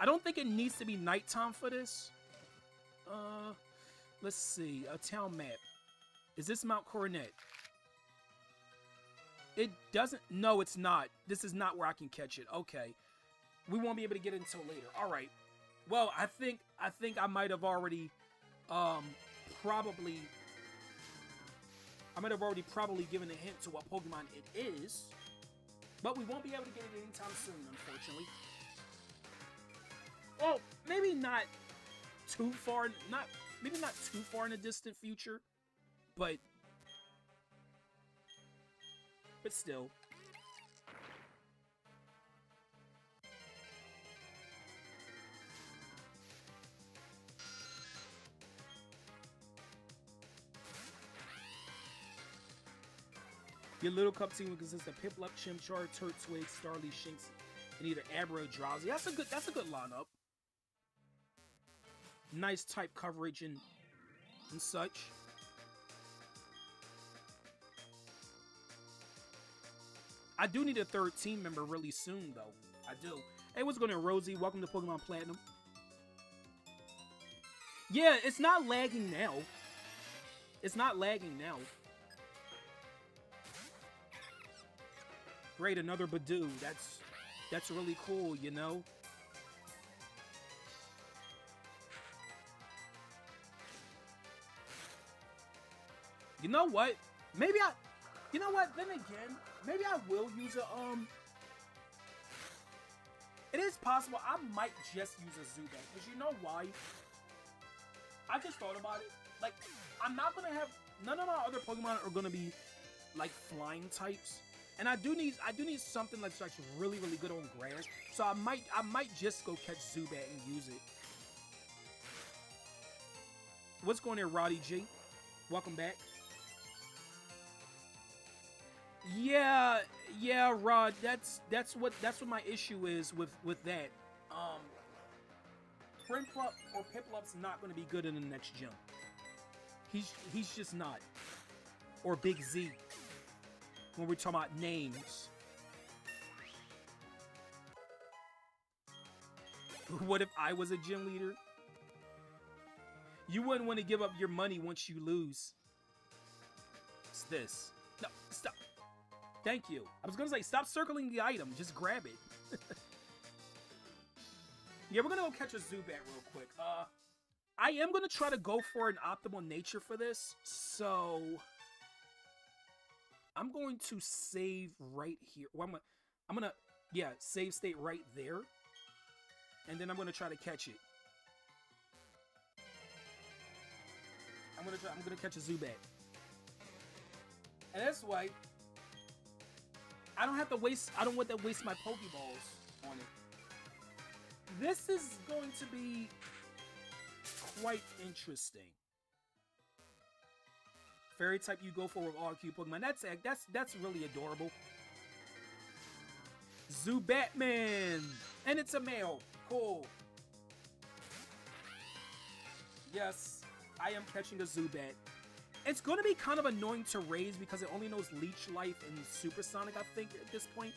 I don't think it needs to be nighttime for this. Let's see. A town map. Is this Mount Coronet? It doesn't... No, it's not. This is not where I can catch it. Okay. We won't be able to get it until later. All right. Well, I think I might have already probably given a hint to what Pokemon it is. But we won't be able to get it anytime soon, unfortunately. Well, maybe not too far, maybe not too far in the distant future, but still. Your little cup team will consist of Piplup, Chimchar, Turtwig, Starly, Shinx, and either Abra or Drowsy. That's a good lineup. Nice type coverage and such. I do need a third team member really soon, though. I do. Hey, what's going on, Rosie? Welcome to Pokemon Platinum. Yeah, it's not lagging now. It's not lagging now. Great, another Badoo. That's really cool, you know? You know what? You know what? Then again, maybe I will use a, It is possible I might just use a Zubat. Because you know why? I just thought about it. Like, I'm not going to have... None of my other Pokemon are going to be, like, flying types. And I do need something that's like really, really good on grass. So I might just go catch Zubat and use it. What's going on, Roddy G? Welcome back. Yeah, Rod. That's what my issue is with that. Prinplup or Piplup's not going to be good in the next gym. He's just not. Or Big Z. When we're talking about names. What if I was a gym leader? You wouldn't want to give up your money once you lose. It's this. No, stop. Thank you. I was gonna say, stop circling the item. Just grab it. Yeah, we're gonna go catch a Zubat real quick. I am gonna try to go for an optimal nature for this, so I'm going to save right here. Well, I'm gonna, yeah, save state right there, and then I'm gonna try to catch it. I'm gonna catch a Zubat, and this way, I don't have to waste. I don't want to waste my Pokeballs on it. This is going to be quite interesting. Fairy type you go for with all cute Pokemon. That's really adorable. Zubatman! And it's a male. Cool. Yes, I am catching a Zubat. It's going to be kind of annoying to raise because it only knows Leech Life and Supersonic, I think, at this point.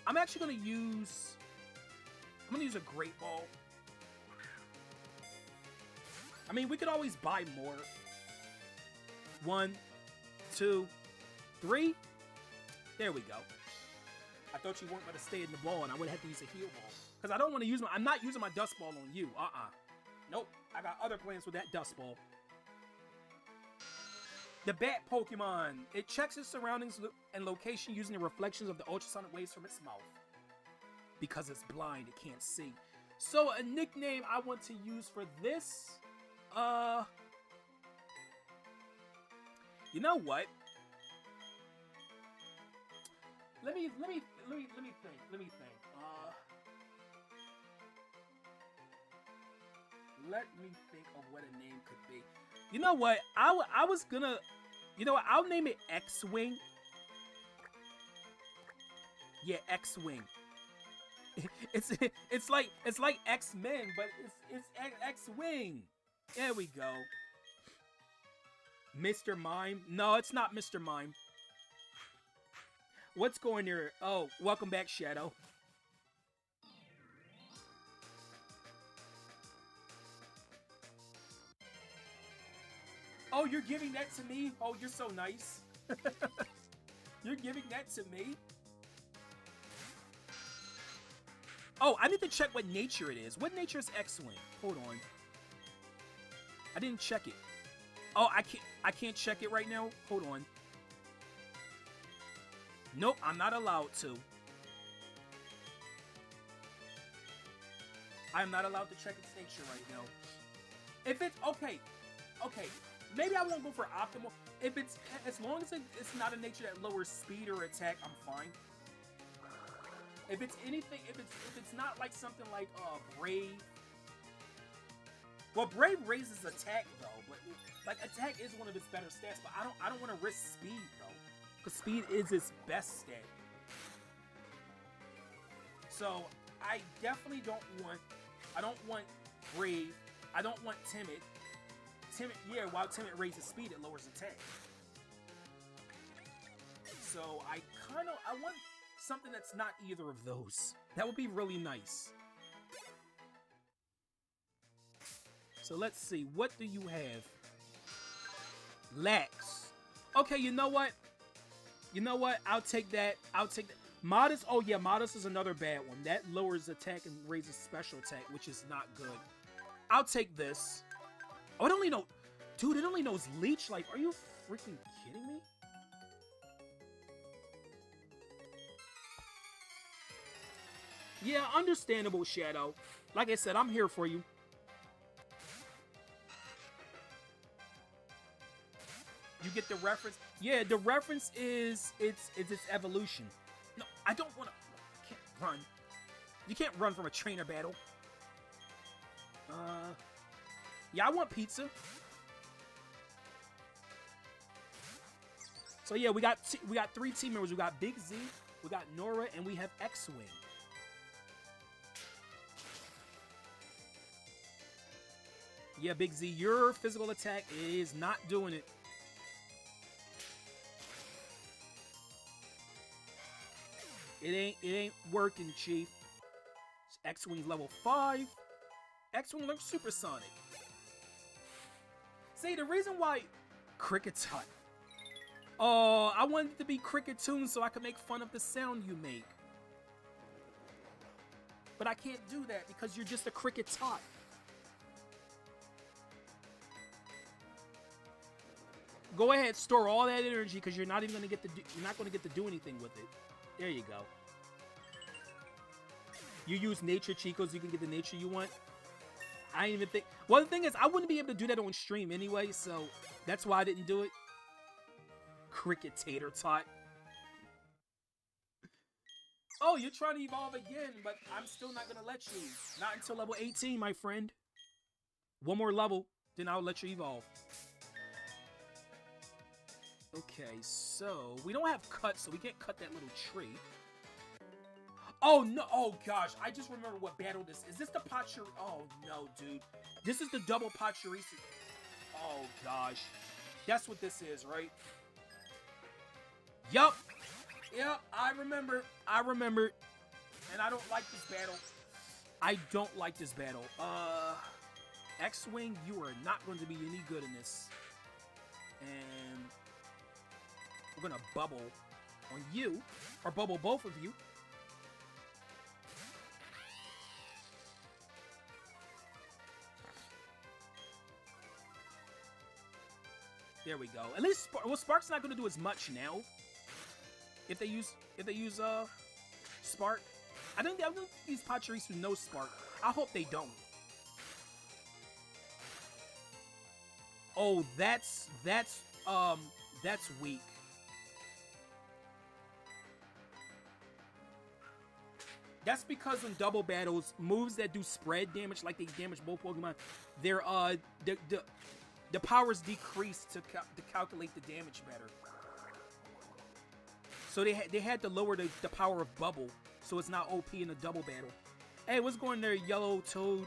I'm actually going to use... I'm going to use a Great Ball. I mean, we could always buy more. 1, 2, 3. There we go. I thought you weren't going to stay in the ball and I would have to use a heal ball. Because I don't want to use my... I'm not using my Dust Ball on you. Nope. I got other plans with that Dust Ball. The Bat Pokemon. It checks its surroundings and location using the reflections of the ultrasonic waves from its mouth. Because it's blind, it can't see. So a nickname I want to use for this... You know what? Let me think. Let me think of what a name could be. You know what? I was gonna... You know what? I'll name it X-Wing. Yeah, X-Wing. It's like X-Men, but it's X-Wing. There we go. Mr. Mime? No, it's not Mr. Mime. What's going here? Oh, welcome back, Shadow. Oh, you're giving that to me? Oh, you're so nice. You're giving that to me? Oh, I need to check what nature it is. What nature is X-Wing? Hold on. I didn't check it. Oh, I can't check it right now. Hold on. Nope, I'm not allowed to. I am not allowed to check its nature right now. If it's okay, maybe I won't go for optimal. If it's as long as it's not a nature that lowers speed or attack, I'm fine. If it's anything, if it's not like something like Brave. Well, Brave raises attack though, but like attack is one of its better stats. But I don't want to risk speed though, because speed is its best stat. So I definitely don't want. I don't want Brave. I don't want Timid. Timid, yeah. While Timid raises speed, it lowers attack. So I want something that's not either of those. That would be really nice. So let's see. What do you have? Lax. Okay, you know what? You know what? I'll take that. I'll take that. Modest. Oh yeah, Modest is another bad one. That lowers attack and raises special attack, which is not good. I'll take this. Oh, it only knows... Dude, it only knows Leech Life. Are you freaking kidding me? Yeah, understandable, Shadow. Like I said, I'm here for you. You get the reference? Yeah, the reference is it's its evolution. No, I don't want to... I can't run. You can't run from a trainer battle. Yeah, I want pizza. So yeah, we got 3 team members. We got Big Z, we got Nora, and we have X-Wing. Yeah, Big Z, your physical attack is not doing it. It ain't working, Chief. X-Wing's level 5. X-Wing looks supersonic. See, the reason why Cricket's hot. Oh, I wanted it to be cricket tunes so I could make fun of the sound you make. But I can't do that because you're just a cricket tot. Go ahead, store all that energy because you're not even gonna get to do, you're not gonna get to do anything with it. There you go. You use nature Chicos, you can get the nature you want. I didn't even think. Well, the thing is, I wouldn't be able to do that on stream anyway, so that's why I didn't do it. Cricket tater tot. Oh, you're trying to evolve again, but I'm still not gonna let you. Not until level 18, my friend. One more level, then I'll let you evolve. Okay, so we don't have cuts, so we can't cut that little tree. Oh no! Oh gosh, I just remember what battle this is. This the Pachiri? Oh no, dude, this is the double Pachirisu. Oh gosh, that's what this is, right? Yup, yep, I remember, and I don't like this battle. I don't like this battle. X-Wing, you are not going to be any good in this, and we're gonna bubble on you, or bubble both of you. There we go. At least, well, Spark's not gonna do as much now. If they use Spark, I think these Pachirisu know Spark. I hope they don't. Oh, that's weak. That's because in double battles, moves that do spread damage, like they damage both Pokemon, they're the powers decrease to calculate the damage better. So they had to lower the power of Bubble, so it's not OP in a double battle. Hey, what's going there, Yellow Toad?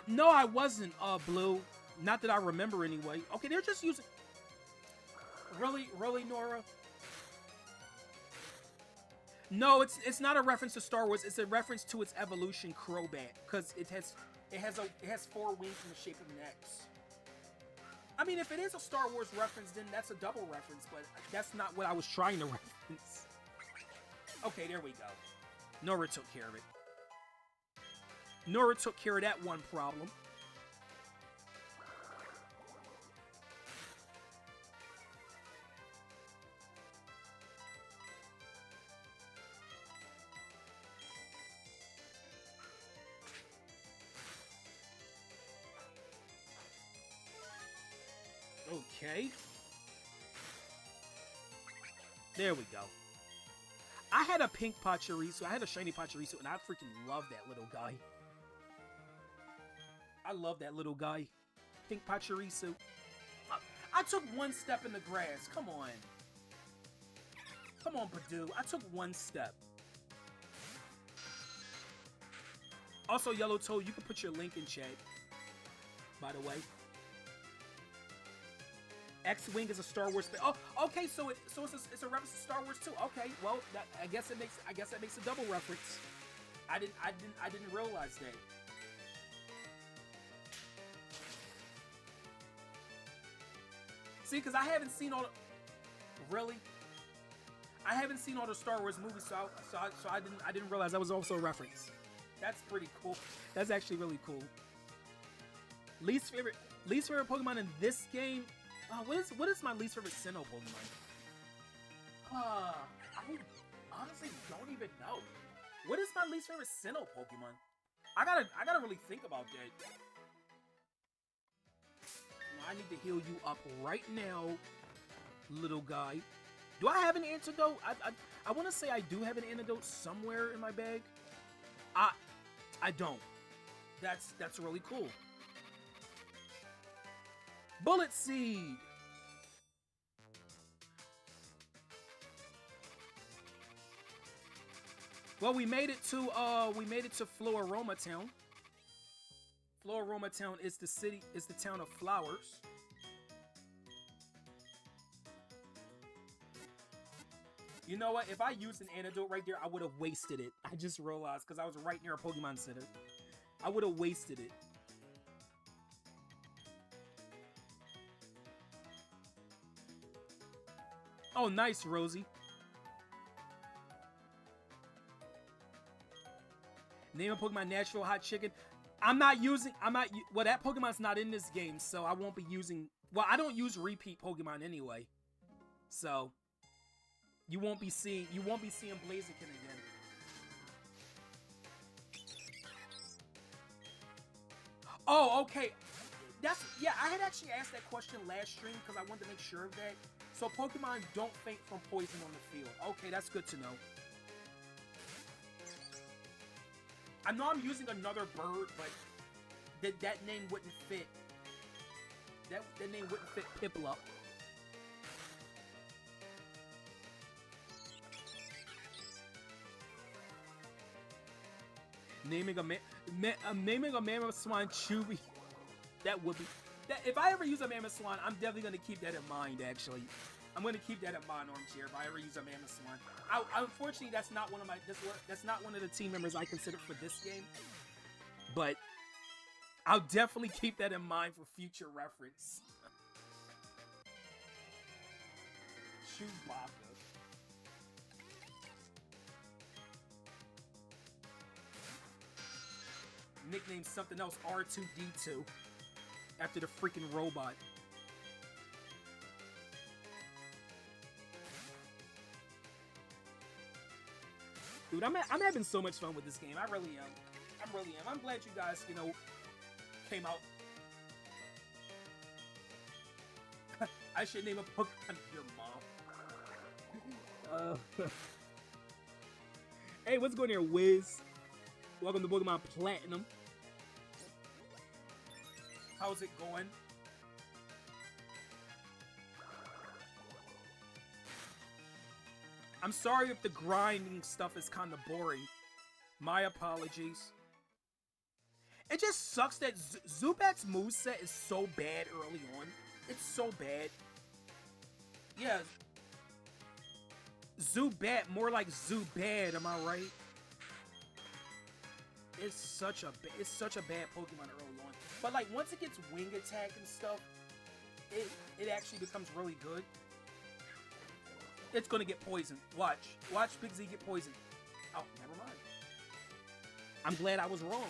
No, I wasn't, Blue. Not that I remember anyway. Okay, they're just using... Really, Nora? No, it's not a reference to Star Wars. It's a reference to its evolution, Crobat, because it has 4 wings in the shape of an X. I mean, if it is a Star Wars reference, then that's a double reference, but that's not what I was trying to reference. Okay, there we go. Nora took care of it. Nora took care of that one problem. Okay. There we go. I had a pink Pachirisu. I had a shiny Pachirisu, and I freaking love that little guy. I love that little guy. Pink Pachirisu. I took one step in the grass. Come on. Come on, Purdue. I took one step. Also, Yellow Toad, you can put your link in chat, by the way. X-Wing is a Star Wars. Oh, okay. So it's a reference to Star Wars too. Okay. Well, I guess that makes a double reference. I didn't realize that. See, because I haven't seen all. Really? I haven't seen all the Star Wars movies, so I didn't realize that was also a reference. That's pretty cool. That's actually really cool. Least favorite Pokemon in this game. What is my least favorite Sinnoh Pokemon? I honestly don't even know. What is my least favorite Sinnoh Pokemon? I gotta really think about that. I need to heal you up right now, little guy. Do I have an antidote? I want to say I do have an antidote somewhere in my bag. I don't. That's really cool. Bullet Seed. Well, we made it to Floroma Town. Floroma Town is the town of flowers. You know what? If I used an antidote right there, I would have wasted it. I just realized because I was right near a Pokemon Center. I would have wasted it. Oh, nice, Rosie. Name a Pokemon natural hot chicken. Well, that Pokemon's not in this game, so I won't be using, well, I don't use repeat Pokemon anyway. So, you won't be seeing Blaziken again. Oh, okay. Yeah, I had actually asked that question last stream because I wanted to make sure of that. So Pokemon don't faint from poison on the field. Okay, that's good to know. I know I'm using another bird, but that name wouldn't fit. That name wouldn't fit Piplup. Naming a Mammoth Swan Chewy. That would be. If I ever use a Mammoth Swan, I'm definitely going to keep that in mind, actually. I'm going to keep that in mind, Armchair, if I ever use a Mammoth Swan. Unfortunately, that's not one of the team members I considered for this game. But I'll definitely keep that in mind for future reference. Chewbacca. Nickname something else, R2-D2. After the freaking robot. Dude, I'm having so much fun with this game. I really am. I'm glad you guys, came out. I should name a Pokemon your mom. Hey, what's going here, Wiz? Welcome to Pokemon Platinum. How's it going? I'm sorry if the grinding stuff is kind of boring. My apologies. It just sucks that Zubat's moveset is so bad early on. It's so bad. Yeah. Zubat, more like Zubat, am I right? It's such a bad Pokemon early on. But like once it gets wing attack and stuff, it actually becomes really good. It's gonna get poisoned. Watch Big Z get poisoned. Oh, never mind. I'm glad I was wrong.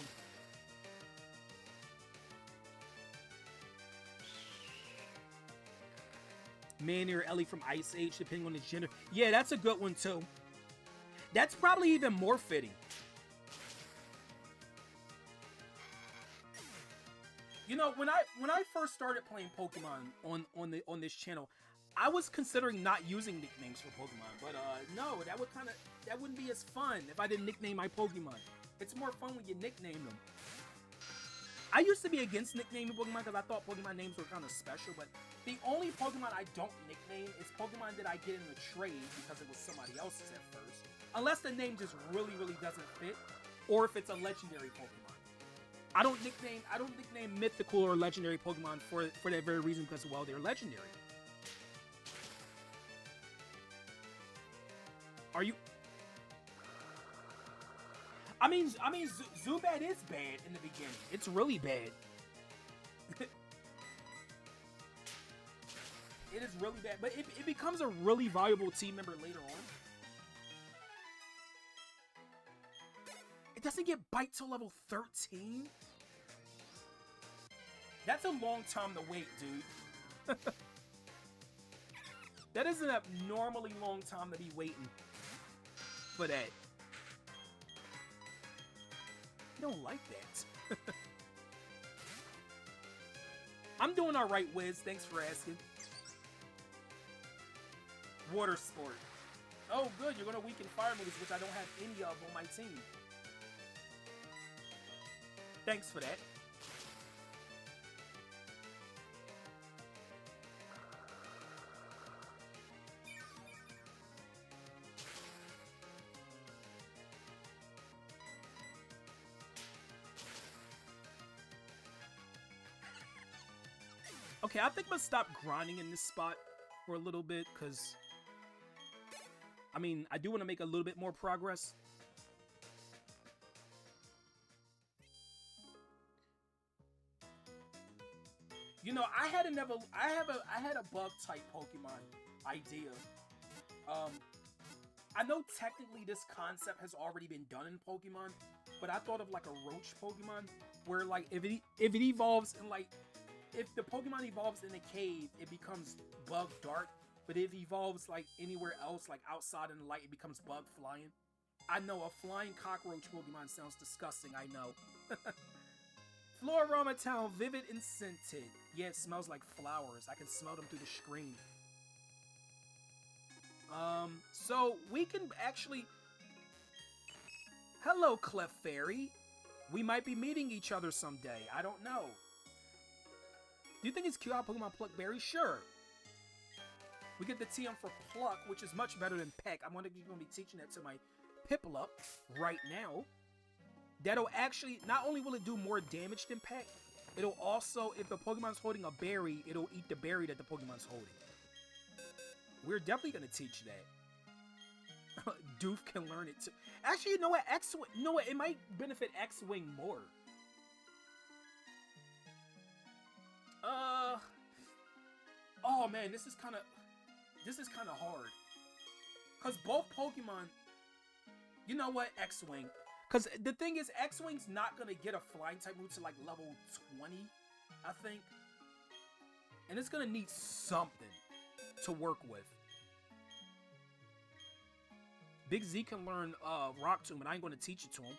Manny or Ellie from Ice Age, depending on his gender. Yeah, that's a good one too. That's probably even more fitting. You know, when I first started playing Pokemon on this channel, I was considering not using nicknames for Pokemon, but no, that wouldn't be as fun if I didn't nickname my Pokemon. It's more fun when you nickname them. I used to be against nicknaming Pokemon because I thought Pokemon names were kind of special, but the only Pokemon I don't nickname is Pokemon that I get in the trade because it was somebody else's at first. Unless the name just really, really doesn't fit, or if it's a legendary Pokemon. I don't nickname mythical or legendary Pokemon for that very reason because, well, they're legendary. Are you... I mean, Zubat is bad in the beginning. It's really bad. It is really bad, but it becomes a really valuable team member later on. It doesn't get bite till level 13? That's a long time to wait, dude. That is an abnormally long time to be waiting for that. You don't like that. I'm doing alright, Wiz. Thanks for asking. Water sport. Oh, good. You're going to weaken fire moves, which I don't have any of on my team. Thanks for that. Okay, I think I'm gonna stop grinding in this spot for a little bit, because, I mean, I do want to make a little bit more progress. You know, I had a bug type Pokemon idea Um, I know technically this concept has already been done in Pokemon, but I thought of like a roach Pokemon where like if it evolves in like if the Pokemon evolves in a cave, it becomes bug dark, but if it evolves like anywhere else, like outside in the light, it becomes bug flying. I know a flying cockroach Pokemon sounds disgusting, I know. Florama Town, vivid and scented. Yeah, it smells like flowers. I can smell them through the screen. So we can actually... Hello, Clefairy. We might be meeting each other someday. I don't know. Do you think it's cute how Pokemon pluck berries? Sure. We get the TM for pluck, which is much better than peck. I'm going to be teaching that to my Piplup right now. That'll actually, not only will it do more damage than peck, it'll also, if the Pokemon's holding a berry, it'll eat the berry that the Pokemon's holding. We're definitely going to teach that. Doof can learn it too. Actually, you know what? It might benefit X-Wing more. Oh man, this is kind of hard. Cause both Pokemon, you know what, X-Wing. Cause the thing is, X-Wing's not gonna get a flying type move to like level 20, I think. And it's gonna need something to work with. Big Z can learn Rock Tomb, and I ain't gonna teach it to him.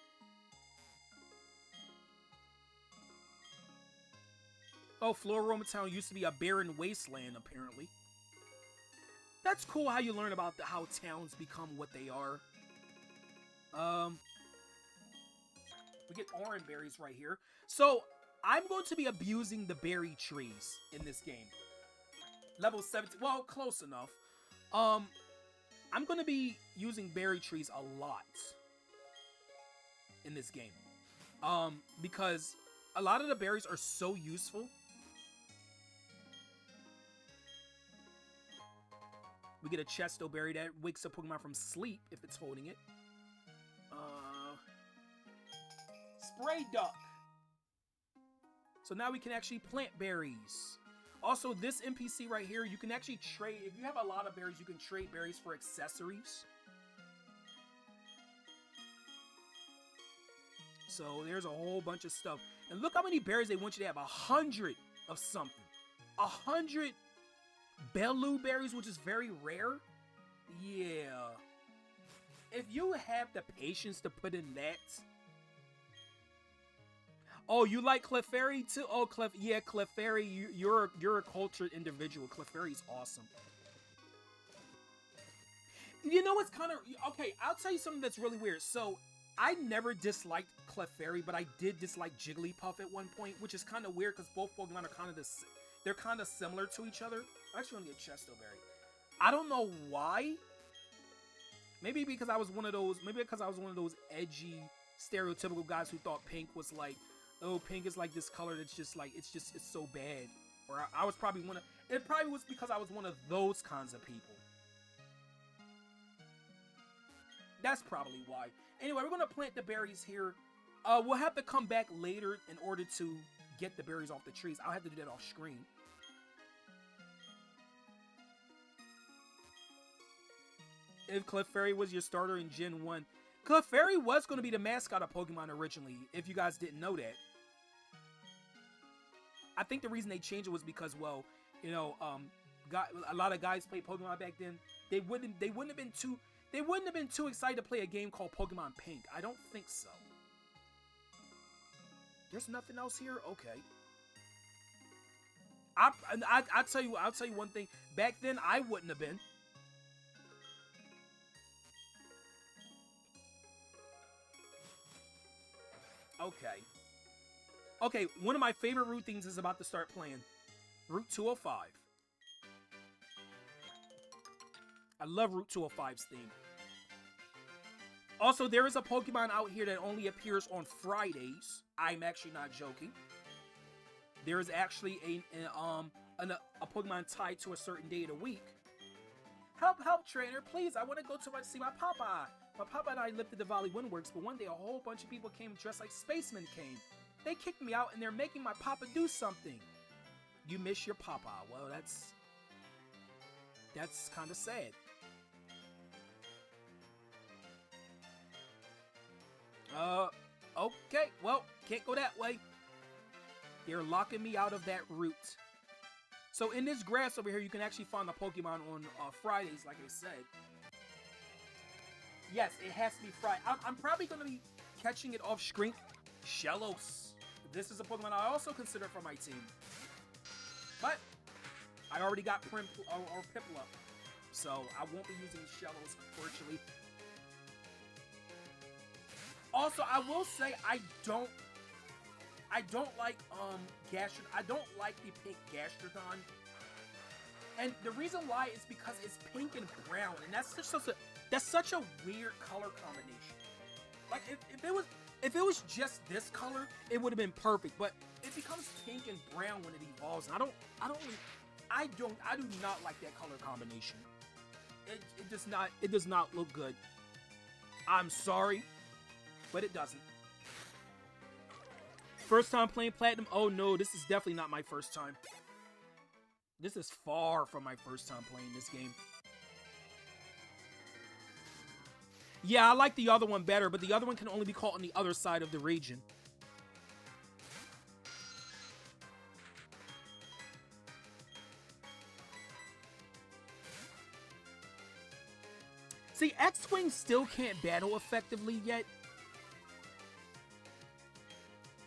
Oh, Floroma Town used to be a barren wasteland, apparently. That's cool how you learn about how towns become what they are. We get orange berries right here. So, I'm going to be abusing the berry trees in this game. Level 17, well, close enough. I'm going to be using berry trees a lot in this game. Because a lot of the berries are so useful. We get a Chesto berry that wakes up Pokemon from sleep if it's holding it. Spray Duck. So now we can actually plant berries. Also, this NPC right here, you can actually trade. If you have a lot of berries, you can trade berries for accessories. So there's a whole bunch of stuff. And look how many berries they want you to have. 100 of something. 100 Belu berries, which is very rare. Yeah. If you have the patience to put in that. Oh, you like Clefairy too? Oh, yeah, Clefairy, you're a cultured individual. Clefairy's awesome. You know what's kind of... Okay, I'll tell you something that's really weird. So, I never disliked Clefairy, but I did dislike Jigglypuff at one point, which is kind of weird because both Pokemon are kind of they're kind of similar to each other. I'm actually gonna get Chesto Berry. I don't know why. Maybe because I was one of those. Maybe because I was one of those edgy, stereotypical guys who thought pink was like, oh, pink is like this color that's just like it's so bad. Or I was probably one of. It probably was because I was one of those kinds of people. That's probably why. Anyway, we're gonna plant the berries here. We'll have to come back later in order to get the berries off the trees. I'll have to do that off screen. If Clefairy was your starter in Gen 1. Clefairy was going to be the mascot of Pokemon originally, if you guys didn't know that. I think the reason they changed it was because, well, you know, a lot of guys played Pokemon back then. They wouldn't have been too excited to play a game called Pokemon Pink. I don't think so. There's nothing else here? Okay. I'll tell you one thing. Back then, I wouldn't have been. Okay. Okay, one of my favorite route themes is about to start playing. Route 205. I love Route 205's theme. Also, there is a Pokemon out here that only appears on Fridays. I'm actually not joking. There is actually a Pokemon tied to a certain day of the week. Help, trainer, please. I want to go to see my papa. My papa and I lived at the Valley Windworks, but one day a whole bunch of people came dressed like spacemen came. They kicked me out and they're making my papa do something. You miss your papa. Well, that's kind of sad. Can't go that way. They're locking me out of that route. So in this grass over here, you can actually find the Pokemon on Fridays, like I said. Yes, it has to be Friday. I'm probably going to be catching it off screen. Shellos. This is a Pokemon I also consider for my team. But I already got Piplup. So I won't be using Shellos, unfortunately. Also, I will say I don't like Gastrodon. I don't like the pink Gastrodon. And the reason why is because it's pink and brown, and that's such a weird color combination. Like if it was just this color, it would have been perfect. But it becomes pink and brown when it evolves, and I do not like that color combination. It does not look good. I'm sorry, but it doesn't. First time playing Platinum? Oh no, this is definitely not my first time. This is far from my first time playing this game. Yeah, I like the other one better, but the other one can only be caught on the other side of the region. See, X-Wing still can't battle effectively yet.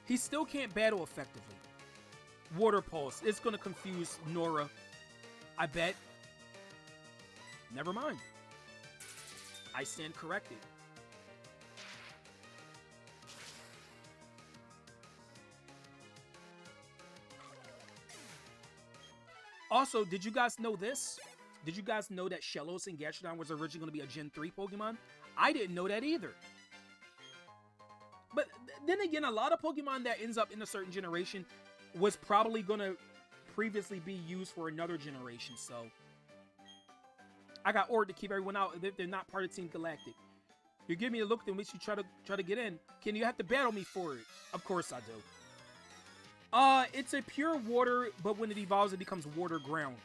He still can't battle effectively. Water Pulse. It's going to confuse Nora. I bet. Never mind. I stand corrected. Also, did you guys know this? Did you guys know that Shellos and Gastrodon was originally going to be a Gen 3 Pokemon? I didn't know that either. But then again, a lot of Pokemon that ends up in a certain generation was probably going to previously be used for another generation, so I got ordered to keep everyone out if they're not part of Team Galactic. You give me a look in which you try to get in. Can you have to battle me for it? Of course I do. It's a pure water, but when it evolves, it becomes water ground.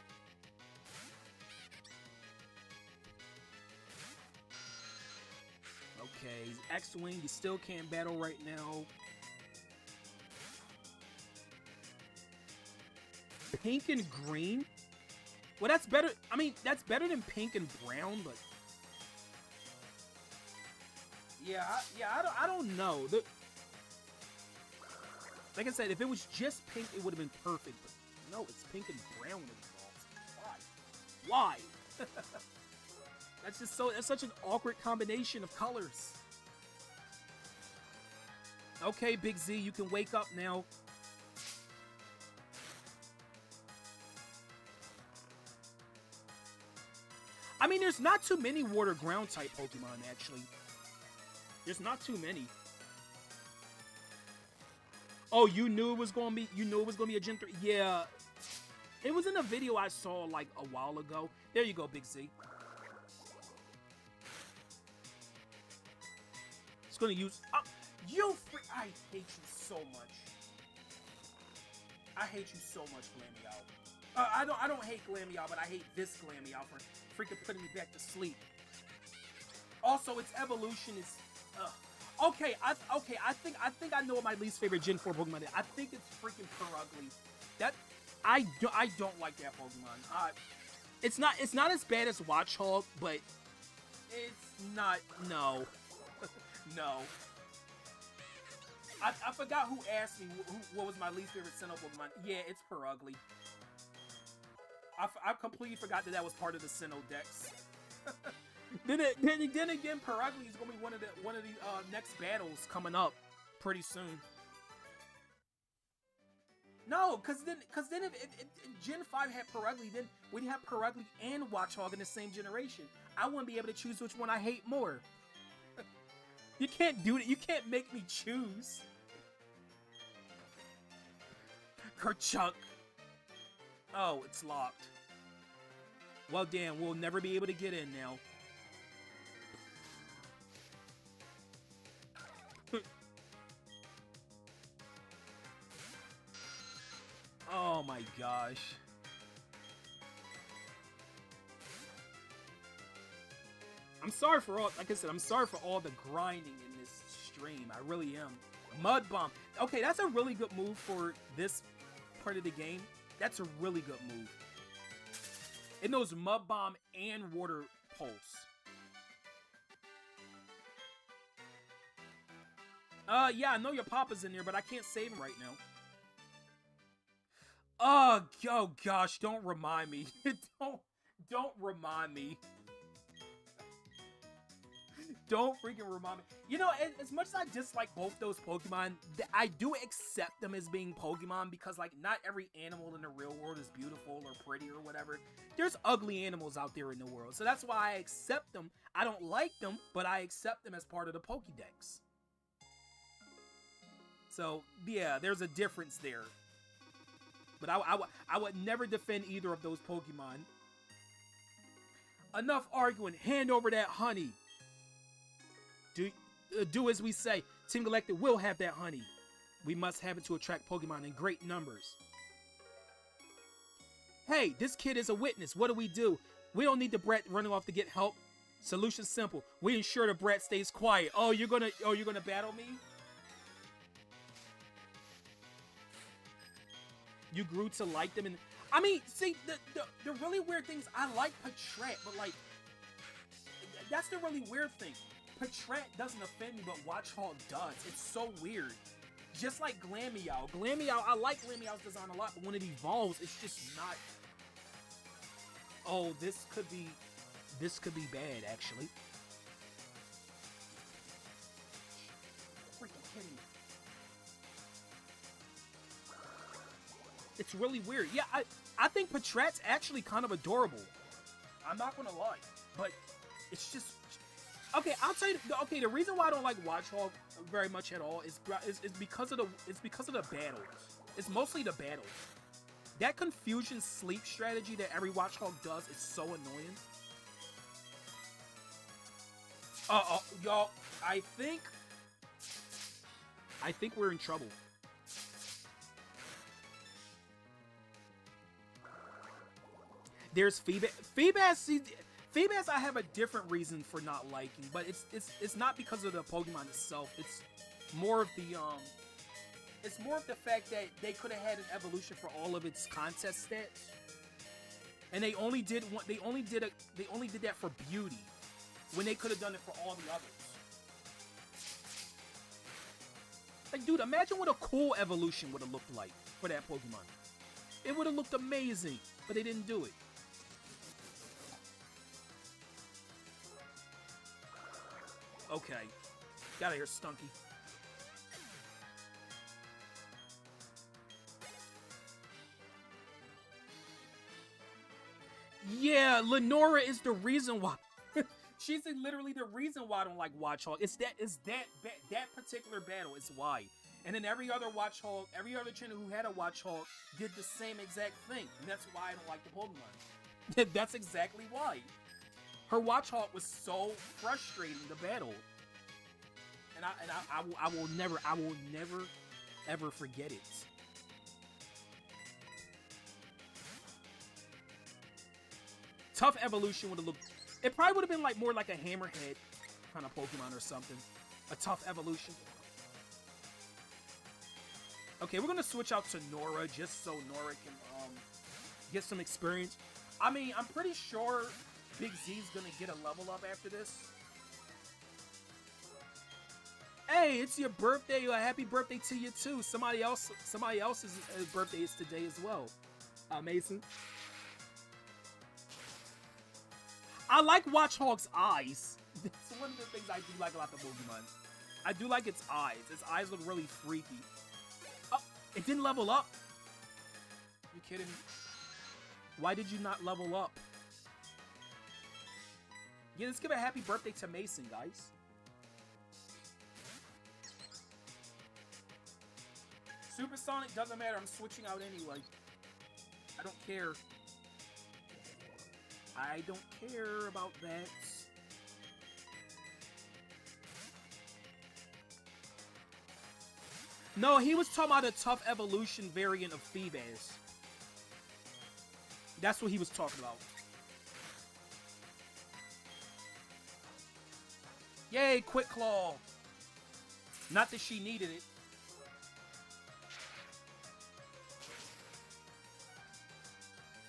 Okay, X-Wing, you still can't battle right now. Pink and green? Well, that's better. I mean, that's better than pink and brown, but yeah, I don't know. Like I said, if it was just pink, it would have been perfect. But no, it's pink and brown when it evolves. Why? That's such an awkward combination of colors. Okay, Big Z, you can wake up now. I mean, there's not too many water ground type Pokemon, actually. There's not too many. Oh, you knew it was gonna be a Gen 3? Yeah. It was in a video I saw like a while ago. There you go, Big Z. It's gonna use I hate you so much. I hate you so much, Glameow. I don't hate Glameow, but I hate this Glameow for freaking putting me back to sleep. Also, its evolution is okay. I think I know what my least favorite Gen 4 Pokemon is. I think it's freaking Purugly. That I don't like that Pokemon. It's not as bad as Watchog, but it's not. No. No. I forgot who asked me what was my least favorite Sinnoh Pokemon. Yeah, it's Purugly. I completely forgot that was part of the Sinnoh Dex. then again, Purugly is gonna be one of the next battles coming up pretty soon. No, cause then if Gen 5 had Purugly, then we'd have Purugly and Watchog in the same generation. I wouldn't be able to choose which one I hate more. You can't do it. You can't make me choose. Kerchunk. Oh, it's locked. Well, damn, we'll never be able to get in now. Oh my gosh. I'm sorry for all, like I said, I'm sorry for all the grinding in this stream. I really am. Mud Bomb. Okay, that's a really good move for this part of the game. That's a really good move. It knows Mud Bomb and Water Pulse. Yeah, I know your Papa's in there, but I can't save him right now. Oh gosh, don't remind me. don't remind me. Don't freaking remind me. You know, as much as I dislike both those Pokemon, I do accept them as being Pokemon because, like, not every animal in the real world is beautiful or pretty or whatever. There's ugly animals out there in the world, so that's why I accept them. I don't like them, but I accept them as part of the Pokédex. So, yeah, there's a difference there. But I would never defend either of those Pokemon. Enough arguing. Hand over that honey. Do as we say. Team Galactic will have that honey. We must have it to attract Pokemon in great numbers. Hey, this kid is a witness. What do? We don't need the brat running off to get help. Solution simple. We ensure the brat stays quiet. Oh, you're gonna battle me? You grew to like them, and I mean, see, the really weird things. I like Patrat, but like, that's the really weird thing. Patrat doesn't offend me, but Watchhog does. It's so weird. Just like Glameow. I like Glameow's design a lot, but when it evolves, it's just not. Oh, this could be bad, actually. Freaking kidding me. It's really weird. Yeah, I think Patrat's actually kind of adorable. I'm not gonna lie, but it's just okay. I'll tell you. Okay, the reason why I don't like Watchhog very much at all is because of the battles. It's mostly the battles. That confusion sleep strategy that every Watchhog does is so annoying. Y'all, I think we're in trouble. There's Feebas. Feebas I have a different reason for not liking, but it's not because of the Pokemon itself. It's more of the fact that they could have had an evolution for all of its contest stats, and they only did that for beauty, when they could have done it for all the others. Like, dude, imagine what a cool evolution would have looked like for that Pokemon. It would have looked amazing, but they didn't do it. Okay. Get out of here, Stunky. Yeah, Lenora is the reason why. She's literally the reason why I don't like Watchhog. It's that particular battle is why. And then every other Watchhog, every other channel who had a Watchhog did the same exact thing. And that's why I don't like the Pokemon. That's exactly why. Her Watchhog was so frustrating to battle. And I will never ever forget it. Tough evolution would have looked. It probably would have been like more like a Hammerhead kind of Pokemon or something. A tough evolution. Okay, we're gonna switch out to Nora just so Nora can get some experience. I mean, I'm pretty sure Big Z's gonna get a level up after this. Hey, it's your birthday. Happy birthday to you too. Somebody else's birthday is today as well. Mason. I like Watchhog's eyes. That's one of the things I do like about the Pokemon. I do like its eyes. Its eyes look really freaky. Oh, it didn't level up. You kidding me? Why did you not level up? Yeah, let's give a happy birthday to Mason, guys. Supersonic doesn't matter. I'm switching out anyway. I don't care. I don't care about that. No, he was talking about a tough evolution variant of Feebas. That's what he was talking about. Yay, Quick Claw. Not that she needed it.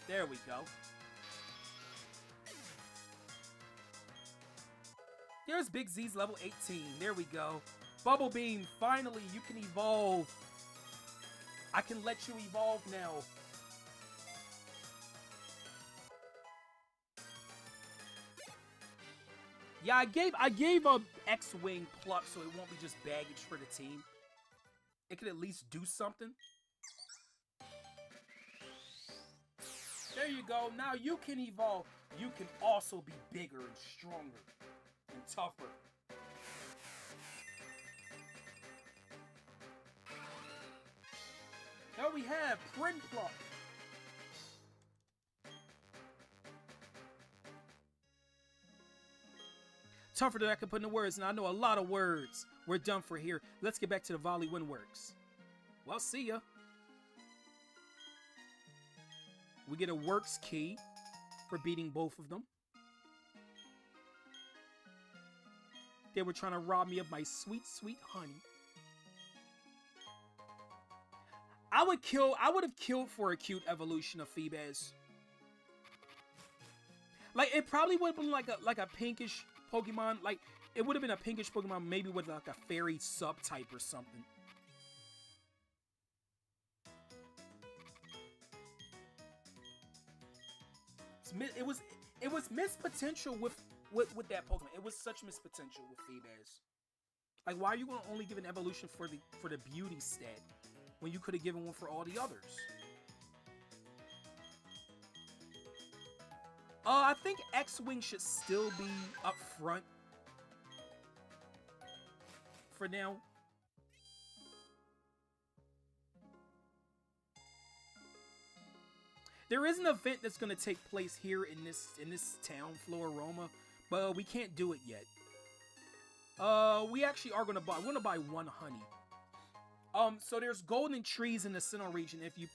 There we go. There's Big Z's level 18. There we go. Bubble Beam, finally, you can evolve. I can let you evolve now. Yeah, I gave a X-Wing pluck so it won't be just baggage for the team. It could at least do something. There you go. Now you can evolve. You can also be bigger and stronger and tougher. There we have Print Pluck. Tougher than I can put into words, and I know a lot of words. We're done for here. Let's get back to the Volley Windworks. Well, see ya. We get a Works key for beating both of them. They were trying to rob me of my sweet, sweet honey. I would have killed for a cute evolution of Feebas. Like, it probably would have been like a pinkish Pokemon. Like, it would have been a pinkish Pokemon, maybe with like a fairy subtype or something. It was missed potential with that Pokemon. It was such missed potential with Feebas. Like, why are you going to only give an evolution for the beauty stat when you could have given one for all the others? I think X-Wing should still be up front for now. There is an event that's going to take place here in this town, Floroma, but we can't do it yet. We actually are going to buy. We're going to buy one honey. So there's golden trees in the Sinnoh region. If you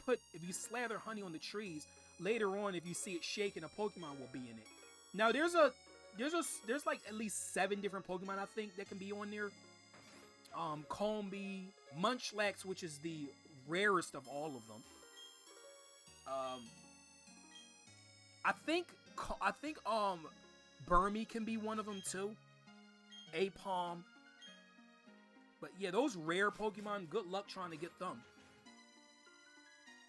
slather honey on the trees, later on, if you see it shaking, a Pokemon will be in it. Now there's like at least 7 different Pokemon I think that can be on there. Combee, Munchlax, which is the rarest of all of them. I think Burmy can be one of them too. Apom. But yeah, those rare Pokemon, good luck trying to get them.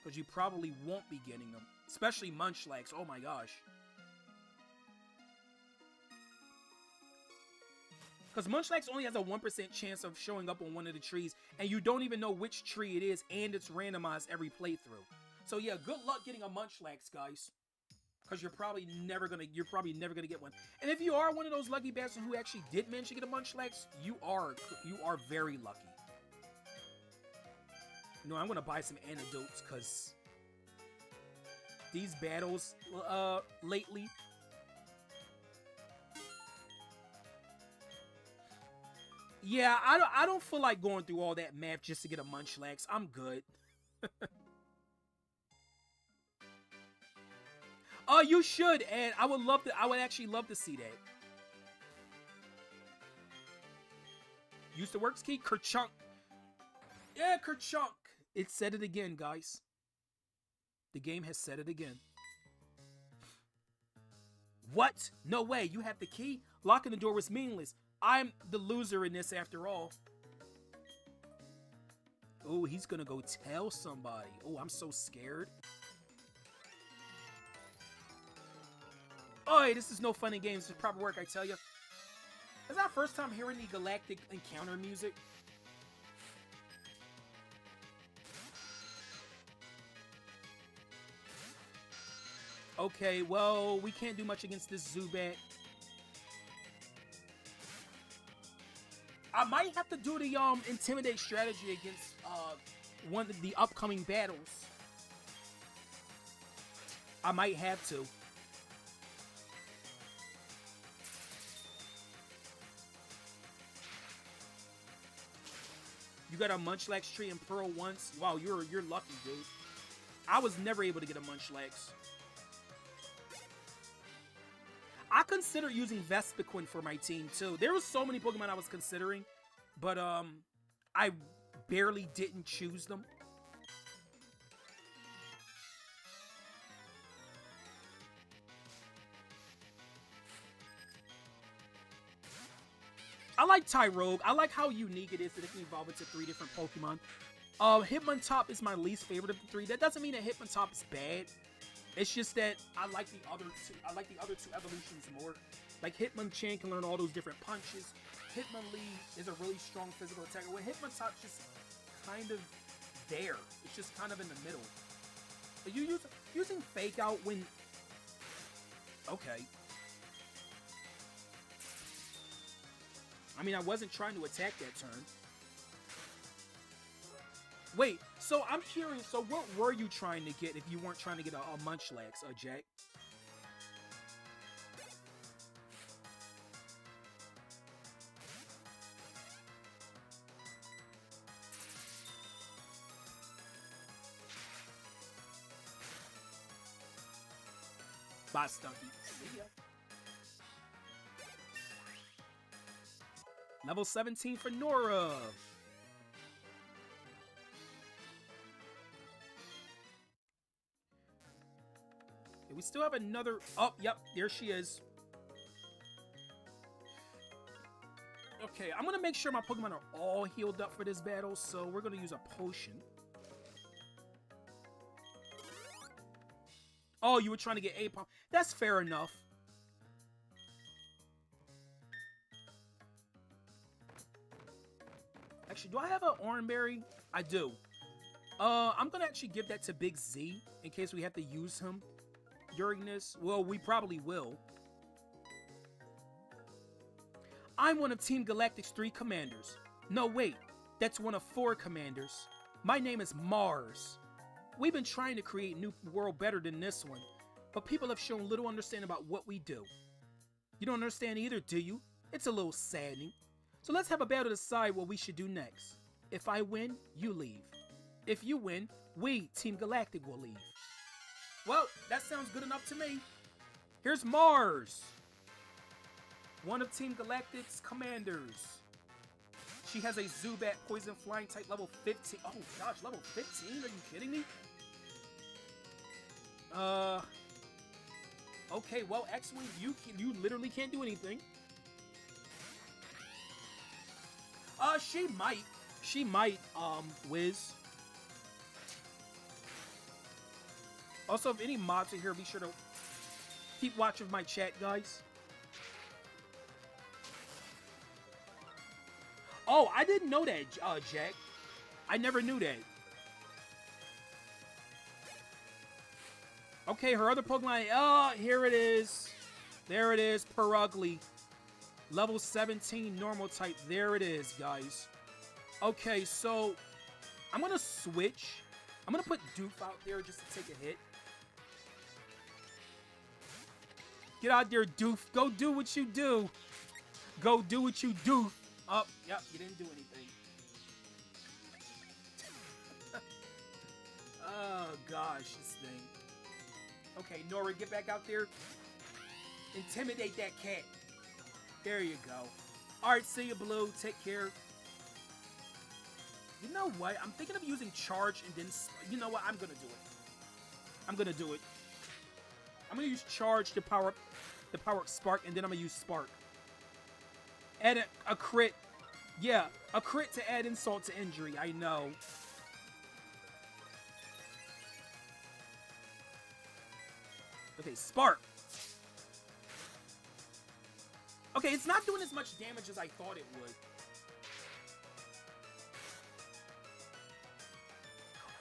Because you probably won't be getting them. Especially Munchlax, oh my gosh. Because Munchlax only has a 1% chance of showing up on one of the trees. And you don't even know which tree it is. And it's randomized every playthrough. So yeah, good luck getting a Munchlax, guys. Because you're probably never gonna get one. And if you are one of those lucky bastards who actually did manage to get a Munchlax, you are very lucky. You know, I'm gonna buy some antidotes because these battles lately. Yeah, I don't feel like going through all that math just to get a Munchlax. I'm good. Oh, you should, and I would actually love to see that. Use the Works key, Kerchunk. Yeah, Kerchunk. It said it again, guys. The game has said it again. What? No way, you have the key? Locking the door was meaningless. I'm the loser in this after all. Oh, he's gonna go tell somebody. Oh, I'm so scared. Oh, this is no fun and games. This is proper work, I tell you. This is our first time hearing the Galactic Encounter music. Okay, well, we can't do much against this Zubat. I might have to do the Intimidate strategy against one of the upcoming battles. I might have to. You got a Munchlax tree in Pearl once? Wow, you're lucky, dude. I was never able to get a Munchlax. I considered using Vespiquen for my team too. There were so many Pokemon I was considering, but I barely didn't choose them. I like Tyrogue. I like how unique it is that it can evolve into 3 different Pokemon. Hitmontop is my least favorite of the 3. That doesn't mean that Hitmontop is bad. It's just that I like the other 2. I like the other 2 evolutions more. Like Hitmonchan can learn all those different punches. Hitmonlee is a really strong physical attacker. When Hitmontop's just kind of there. It's just kind of in the middle. But you using Fake Out when... Okay. I mean, I wasn't trying to attack that turn. Wait, so I'm curious. So what were you trying to get if you weren't trying to get a Munchlax, Jack? Bye, Stunky. See ya. Level 17 for Nora. We still have another... Oh, yep, there she is. Okay, I'm going to make sure my Pokemon are all healed up for this battle, so we're going to use a potion. Oh, you were trying to get Apom. That's fair enough. Actually, do I have an Oranberry? I do. I'm going to actually give that to Big Z in case we have to use him during this. Well, we probably will. I'm one of Team Galactic's 3 commanders. No, wait. That's one of 4 commanders. My name is Mars. We've been trying to create a new world better than this one, but people have shown little understanding about what we do. You don't understand either, do you? It's a little saddening. So let's have a battle to decide what we should do next. If I win, you leave. If you win, we, Team Galactic, will leave. Well, that sounds good enough to me. Here's Mars, one of Team Galactic's commanders. She has a Zubat Poison Flying type level 15. Oh gosh, level 15? Are you kidding me? Okay, well, X-Wing, you literally can't do anything. She might, Wiz. Also, if any mods are here, be sure to keep watch of my chat, guys. Oh, I didn't know that, Jack. I never knew that. Okay, her other Pokemon. Oh, here it is. There it is, Perugly. Level 17, normal type. There it is, guys. Okay, so I'm going to switch. I'm going to put Doof out there just to take a hit. Get out there, Doof. Go do what you do. Go do what you do. Oh, yep, you didn't do anything. Oh, gosh, this thing. Okay, Nora, get back out there. Intimidate that cat. There you go. Alright, see you, Blue. Take care. You know what? I'm thinking of using Charge and then... You know what? I'm going to do it. I'm going to do it. I'm going to use Charge to power up Spark, and then I'm going to use Spark. Add a crit. Yeah, a crit to add insult to injury. I know. Okay, Spark. Okay, it's not doing as much damage as I thought it would.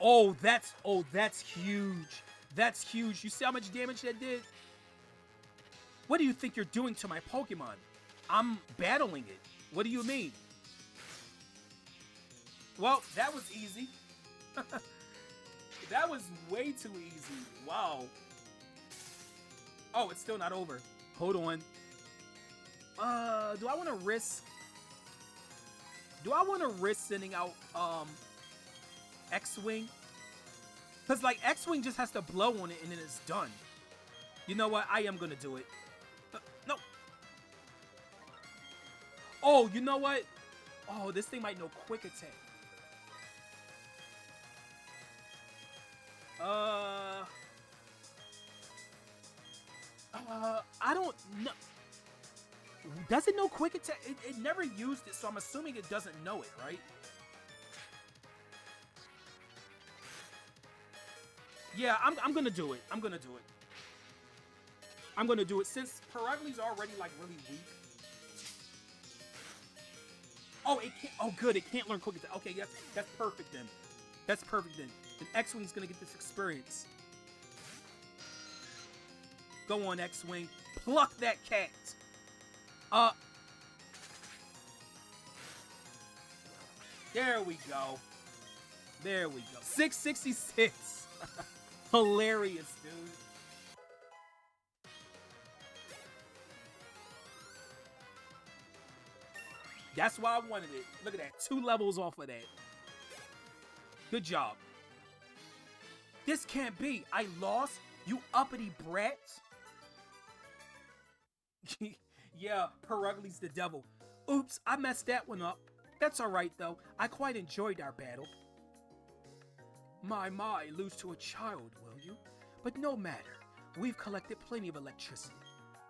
Oh, that's huge. That's huge. You see how much damage that did? What do you think you're doing to my Pokemon? I'm battling it. What do you mean? Well, that was easy. That was way too easy. Wow. Oh, it's still not over. Hold on. Do I want to risk... Do I want to risk sending out, X-Wing? Because, like, X-Wing just has to blow on it and then it's done. You know what? I am going to do it. No. Oh, you know what? Oh, this thing might know Quick Attack. I don't know. Does it know quick attack? It never used it, so I'm assuming it doesn't know it, right? Yeah, I'm gonna do it. I'm gonna do it. I'm gonna do it since Paragli's already like really weak. Oh, it can't. Oh, good. It can't learn quick attack. Okay, that's perfect then. That's perfect then. Then X-Wing's gonna get this experience. Go on, X-Wing. Pluck that cat. There we go. There we go. 666. Hilarious, dude. That's why I wanted it. Look at that. 2 levels off of that. Good job. This can't be. I lost? You uppity brats? Yeah, Paragli's the devil. Oops, I messed that one up. That's alright though. I quite enjoyed our battle. My, lose to a child, will you? But no matter. We've collected plenty of electricity.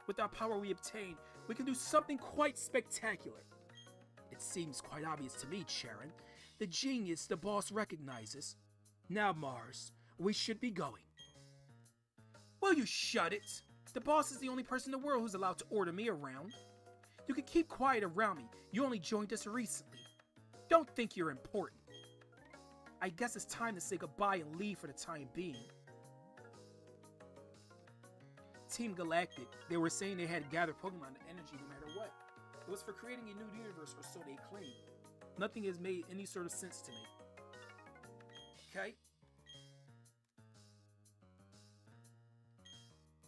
With our power we obtain, we can do something quite spectacular. It seems quite obvious to me, Charon. The genius the boss recognizes. Now, Mars, we should be going. Will you shut it? The boss is the only person in the world who's allowed to order me around. You can keep quiet around me. You only joined us recently. Don't think you're important. I guess it's time to say goodbye and leave for the time being. Team Galactic, they were saying they had gathered Pokemon energy no matter what. It was for creating a new universe, or so they claim. Nothing has made any sort of sense to me. Okay?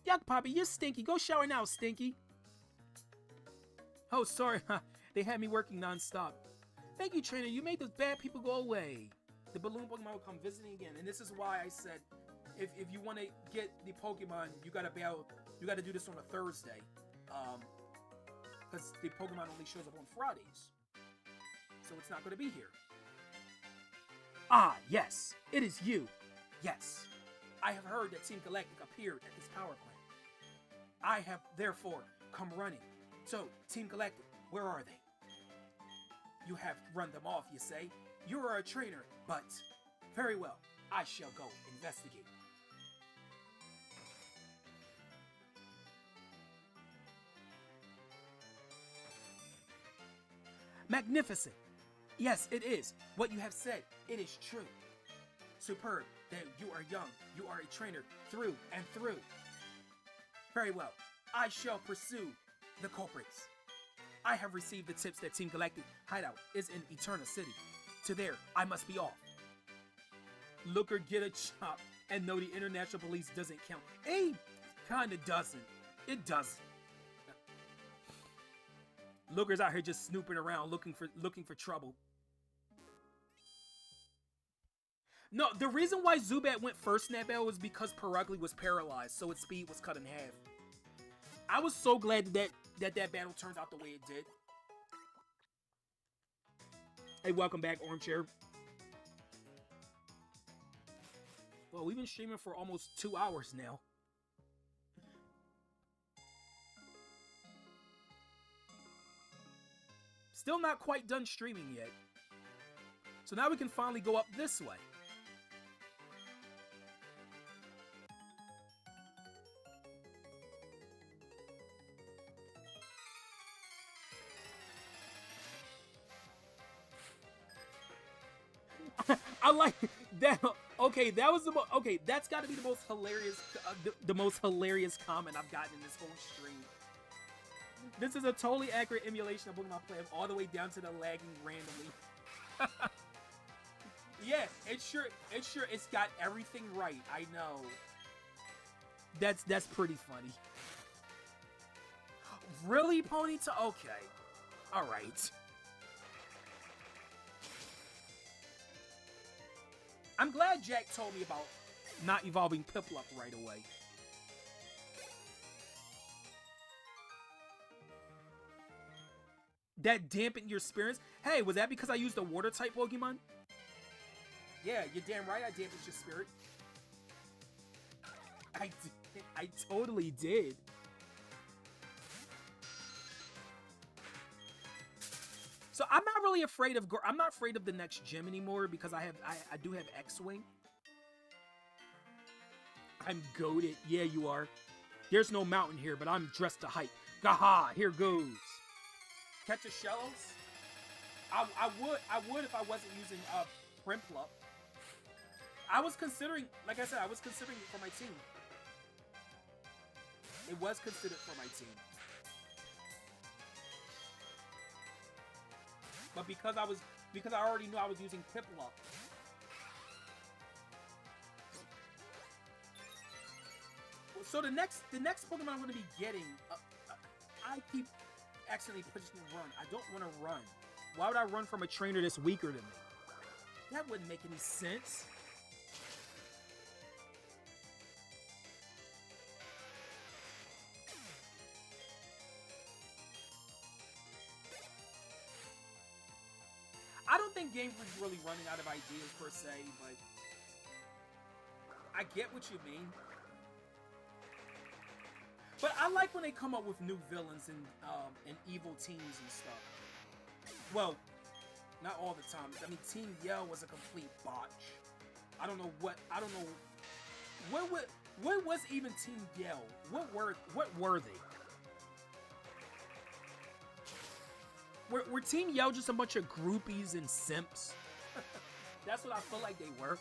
Yuck, Poppy, you're stinky. Go shower now, Stinky. Oh, sorry. They had me working non-stop. Thank you, trainer. You made those bad people go away. The balloon Pokemon will come visiting again. And this is why I said, if you want to get the Pokemon, you gotta do this on a Thursday. Because the Pokemon only shows up on Fridays. So it's not going to be here. Ah, yes. It is you. Yes. I have heard that Team Galactic appeared at this power plant. I have, therefore, come running. So, Team Galactic, where are they? You have run them off, you say? You are a trainer, but... Very well. I shall go investigate. Magnificent! Yes, it is. What you have said, it is true. Superb that you are young. You are a trainer through and through. Very well. I shall pursue the culprits. I have received the tips that Team Galactic hideout is in Eterna City. To there, I must be off. Look or get a chop and know the international police doesn't count. It kinda doesn't. It doesn't. Looker's out here just snooping around looking for trouble. No, the reason why Zubat went first in that battle was because Parugly was paralyzed, so its speed was cut in half. I was so glad that battle turned out the way it did. Hey, welcome back, Armchair. Well, we've been streaming for almost 2 hours now. Still not quite done streaming yet. So now we can finally go up this way. I like that. Okay, that was the most. Okay, that's got to be the most hilarious, the most hilarious comment I've gotten in this whole stream. This is a totally accurate emulation of Pokemon Play all the way down to the lagging randomly. Yeah, it's got everything right. I know. That's pretty funny. Really, Ponyta? Okay. All right. I'm glad Jack told me about not evolving Piplup right away. That dampened your spirits? Hey, was that because I used a water-type Pokemon? Yeah, you're damn right I dampened your spirit. I totally did. So I'm not really afraid of. I'm not afraid of the next gym anymore because I do have X-Wing. I'm goated. Yeah, you are. There's no mountain here, but I'm dressed to hype. Gaha, here goes. Catch a shells. I would if I wasn't using Primplup. I was considering, like I said, I was considering it for my team. It was considered for my team. But because I already knew I was using Piplup. So the next Pokemon I'm going to be getting, I keep accidentally pushing run. I don't want to run. Why would I run from a trainer that's weaker than me? That wouldn't make any sense. I don't think Game Freak's really running out of ideas per se, but I get what you mean. But I like when they come up with new villains and evil teams and stuff. Well, not all the time. I mean, Team Yell was a complete botch. I don't know what was even Team Yell? What were they? Were Team Yell just a bunch of groupies and simps? That's what I feel like they were.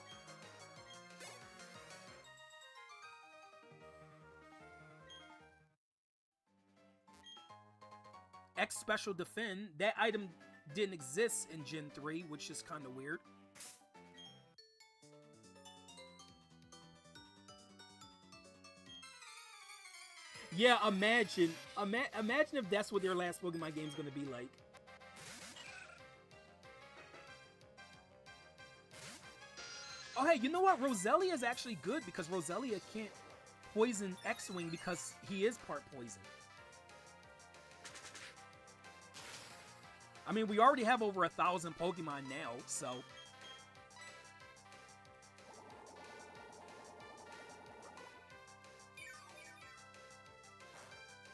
X Special Defend, that item didn't exist in Gen 3, which is kind of weird. Yeah, imagine if that's what their last Pokemon game is going to be like. Oh, hey, you know what? Roselia is actually good because Roselia can't poison X-Wing because he is part poison. I mean, we already have over 1,000 Pokemon now, so...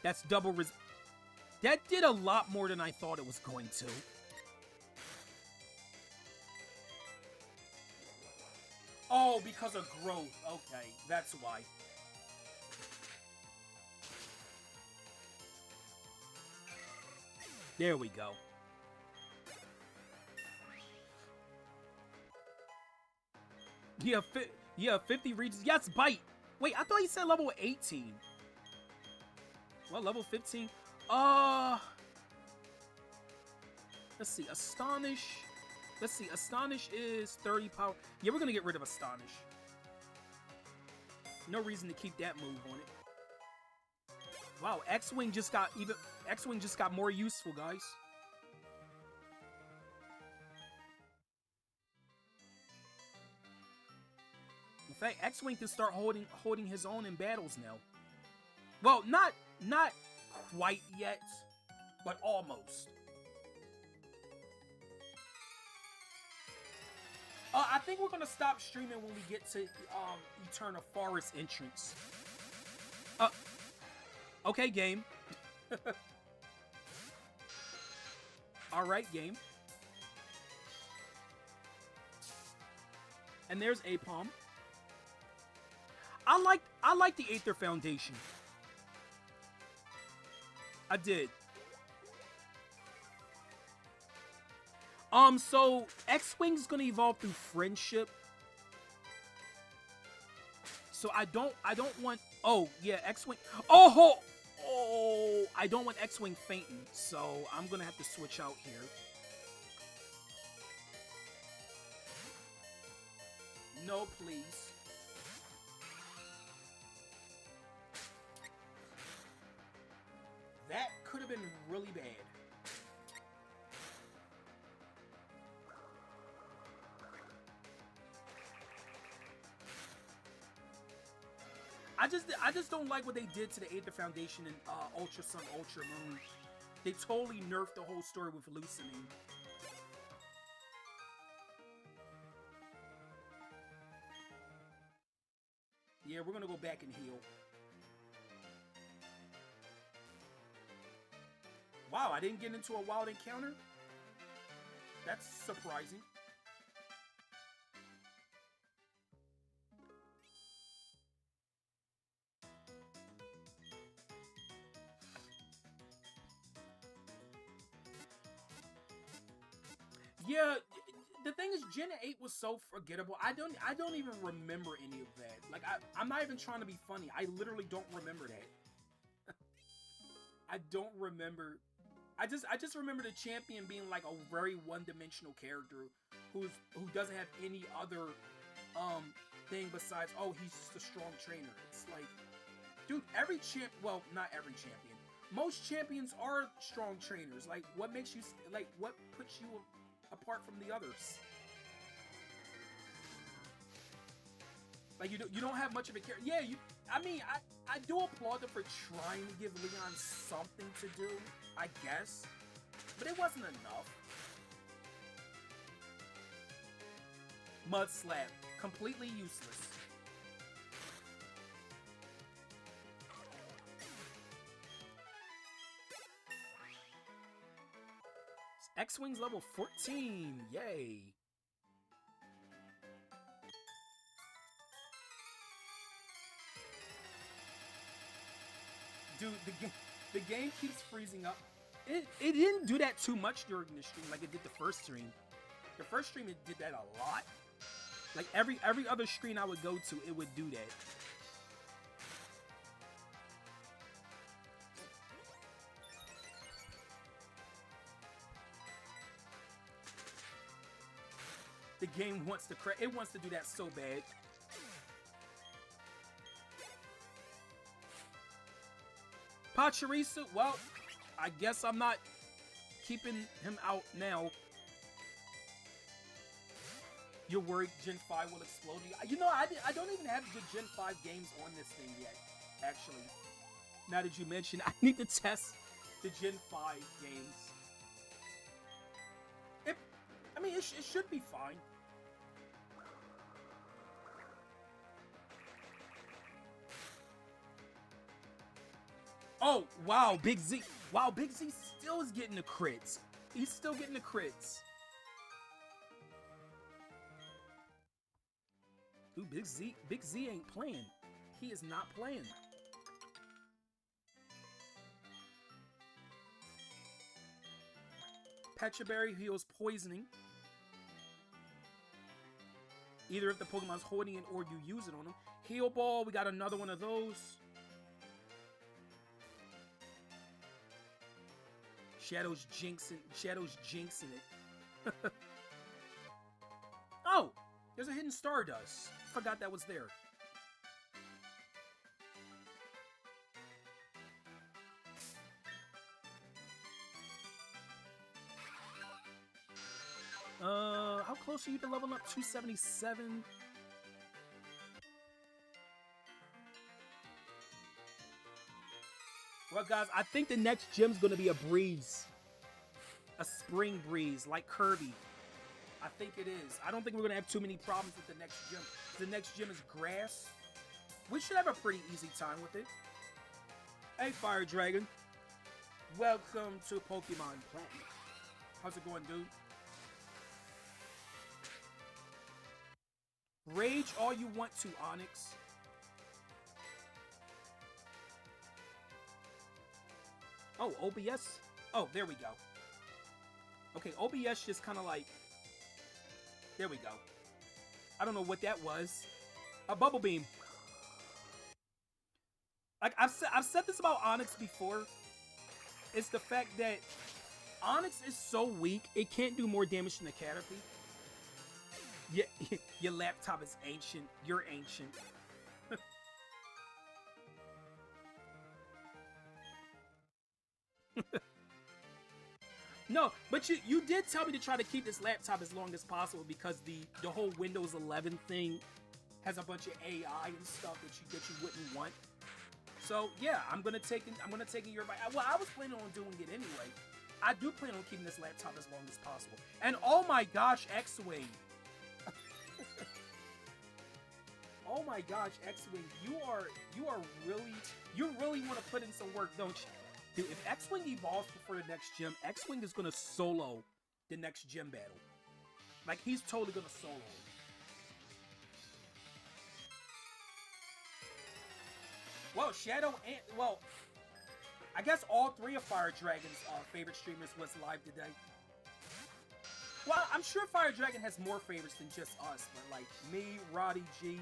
That's double res... That did a lot more than I thought it was going to. Oh, because of growth. Okay, that's why. There we go. Yeah, 50 regions. Yes, bite. Wait, I thought he said level 18. Well, level 15. Let's see. Astonish. Let's see. Astonish is 30 power. Yeah, we're gonna get rid of Astonish. No reason to keep that move on it. Wow, X-Wing just got more useful, guys. In fact, X-Wing can start holding his own in battles now. Well, not quite yet, but almost. I think we're gonna stop streaming when we get to Eternal Forest entrance. Okay, game. All right, game. And there's Apom. I like the Aether Foundation. I did. So X-Wing's gonna evolve through friendship. So I don't want. Oh yeah, X-Wing. Oh, I don't want X-Wing fainting. So I'm gonna have to switch out here. No, please. That could have been really bad. I just don't like what they did to the Aether Foundation in Ultra Sun, Ultra Moon. They totally nerfed the whole story with Lucinin. Yeah, we're gonna go back and heal. Wow, I didn't get into a wild encounter? That's surprising. Yeah, the thing is, Gen 8 was so forgettable. I don't even remember any of that. Like I'm not even trying to be funny. I literally don't remember that. I don't remember. I just remember the champion being like a very one-dimensional character who doesn't have any other thing besides, oh, he's just a strong trainer. It's like, dude, well, not every champion. Most champions are strong trainers. Like what makes you what puts you apart from the others? Like you don't have much of a character. Yeah, I mean, I do applaud them for trying to give Leon something to do, I guess, but it wasn't enough. Mud Slap, completely useless. X-Wing's level 14, yay. Dude, the game keeps freezing up. It didn't do that too much during the stream like it did the first stream. The first stream, it did that a lot. Like every other screen I would go to, it would do that. The game wants to it wants to do that so bad. Pachirisu, well, I guess I'm not keeping him out now. You're worried Gen 5 will explode you? You know, I don't even have the Gen 5 games on this thing yet, actually. Now that you mention, I need to test the Gen 5 games. I mean, it should be fine. Oh, wow, Big Z. Wow, Big Z still is getting the crits. He's still getting the crits. Dude, Big Z ain't playing. He is not playing. Pecha Berry heals poisoning. Either if the Pokemon's holding it or you use it on them. Heal Ball, we got another one of those. Shadow's jinxing it. Oh, there's a hidden Stardust. Forgot that was there. How close are you to leveling up 277? Well, guys, I think the next gym's gonna be a breeze. A spring breeze, like Kirby. I think it is. I don't think we're gonna have too many problems with the next gym. The next gym is grass. We should have a pretty easy time with it. Hey, Fire Dragon. Welcome to Pokemon Platinum. How's it going, dude? Rage all you want to, Onyx. Oh, OBS? Oh, there we go. Okay, OBS just kind of like... There we go. I don't know what that was. A Bubble Beam. Like, I've said this about Onyx before. It's the fact that Onyx is so weak, it can't do more damage than the Caterpie. Yeah, your laptop is ancient. You're ancient. No, but you did tell me to try to keep this laptop as long as possible because the whole Windows 11 thing has a bunch of AI and stuff that you wouldn't want. So yeah, I'm gonna take your advice. Well, I was planning on doing it anyway. I do plan on keeping this laptop as long as possible. And oh my gosh, X-Wing. Oh my gosh, X-Wing, you really want to put in some work, don't you? Dude, if X-Wing evolves before the next gym, X-Wing is gonna solo the next gym battle. Like, he's totally gonna solo. Well, Shadow and, well, I guess all three of Fire Dragon's favorite streamers was live today. Well, I'm sure Fire Dragon has more favorites than just us, but like me, Roddy G,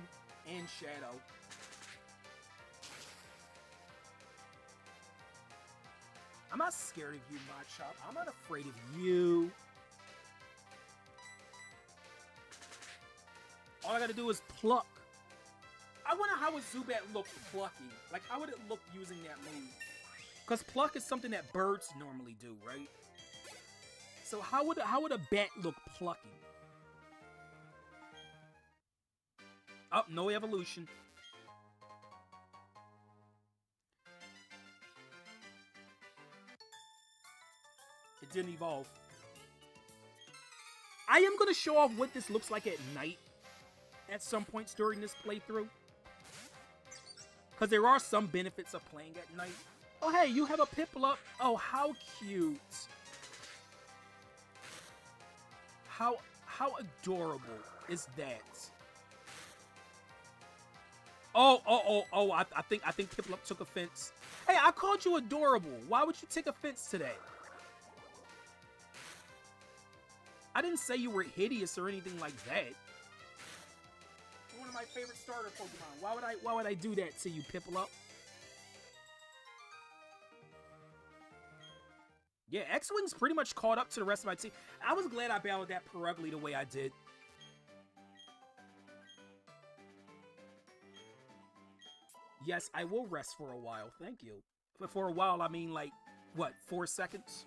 and Shadow. I'm not scared of you, Machop. I'm not afraid of you. All I gotta do is pluck. I wonder how would Zubat look plucking? Like, how would it look using that move? Because pluck is something that birds normally do, right? So how would a bat look plucking? Oh, no evolution. It didn't evolve. I am going to show off what this looks like at night at some points during this playthrough. Because there are some benefits of playing at night. Oh, hey, you have a Piplup. Oh, how cute. How adorable is that? Oh, I think Piplup took offense. Hey, I called you adorable. Why would you take offense to that? I didn't say you were hideous or anything like that. You're one of my favorite starter Pokemon. Why would I do that to you, Piplup? Yeah, X-Wing's pretty much caught up to the rest of my team. I was glad I battled that Perugly the way I did. Yes, I will rest for a while. Thank you. But for a while, I mean like, what, 4 seconds?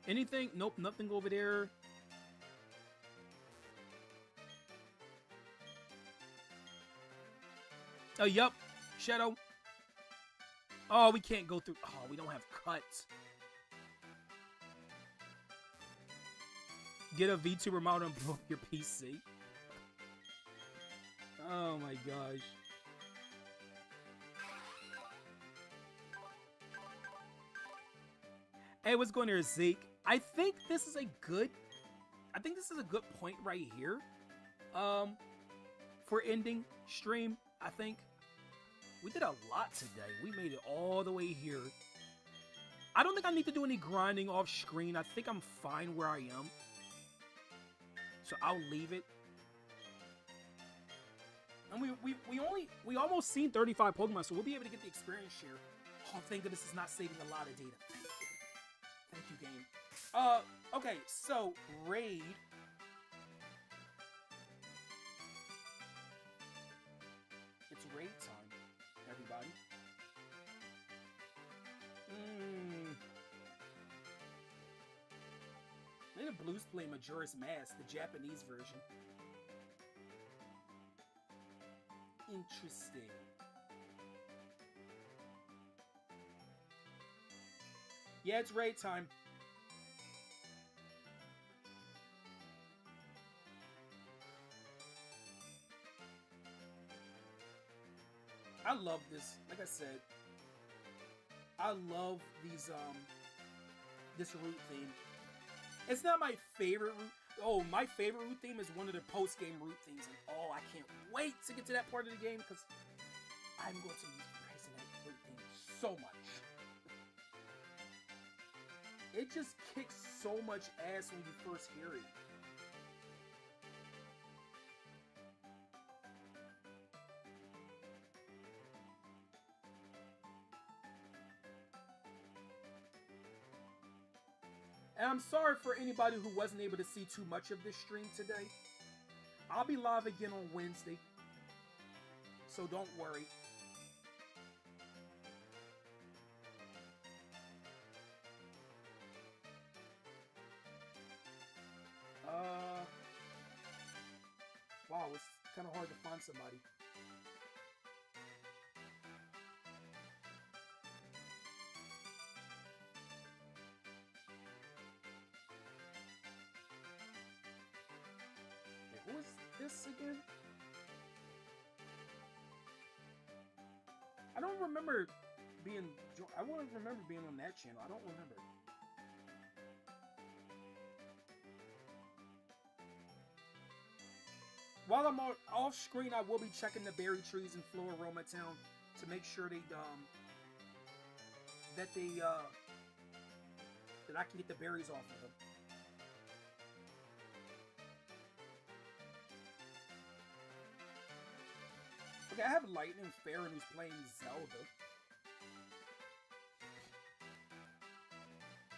Anything? Nope, nothing over there. Oh, yup. Shadow. Oh, we can't go through. Oh, we don't have cuts. Get a VTuber mount and blow up your PC. Oh my gosh. Hey, what's going there, Zeke? I think this is a good point right here. For ending stream, I think. We did a lot today. We made it all the way here. I don't think I need to do any grinding off screen. I think I'm fine where I am. So I'll leave it. And we almost seen 35 Pokemon, so we'll be able to get the experience share. Oh, thank goodness it's not saving a lot of data. Thank you, game. Okay, so raid. It's raid time, everybody. I think the Blues play Majora's Mask, the Japanese version. Interesting. Yeah, it's raid time. I love this. Like I said, I love these this route theme. It's not my favorite route. Oh, my favorite route theme is one of the post-game route themes, and oh, I can't wait to get to that part of the game because I'm going to use praising that route theme so much. It just kicks so much ass when you first hear it. And I'm sorry for anybody who wasn't able to see too much of this stream today. I'll be live again on Wednesday, so don't worry. Wow, it's kind of hard to find somebody. this again? I don't remember being... I wouldn't remember being on that channel. I don't remember. While I'm off screen, I will be checking the berry trees in Floroma Town to make sure that I can get the berries off of them. Okay, I have Lightning Farron who's playing Zelda.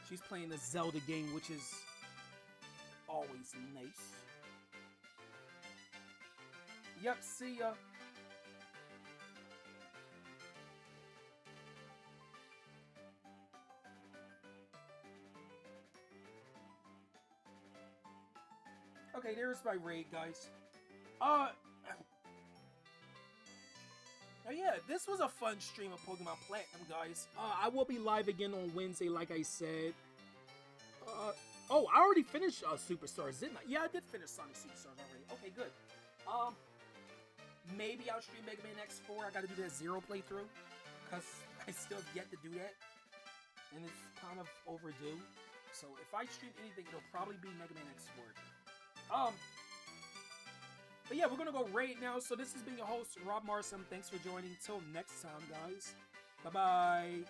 She's playing the Zelda game, which is always nice. Yep, see ya. Okay, there's my raid, guys. Oh yeah, this was a fun stream of Pokemon Platinum, guys. I will be live again on Wednesday, like I said. Oh, I already finished Superstars, didn't I? Yeah, I did finish Sonic Superstars already. Okay, good. Maybe I'll stream Mega Man X4. I gotta do that Zero playthrough, because I still have yet to do that. And it's kind of overdue. So if I stream anything, it'll probably be Mega Man X4. But yeah, we're gonna go raid now. So this has been your host, Rob Marsam. Thanks for joining. Till next time, guys. Bye-bye.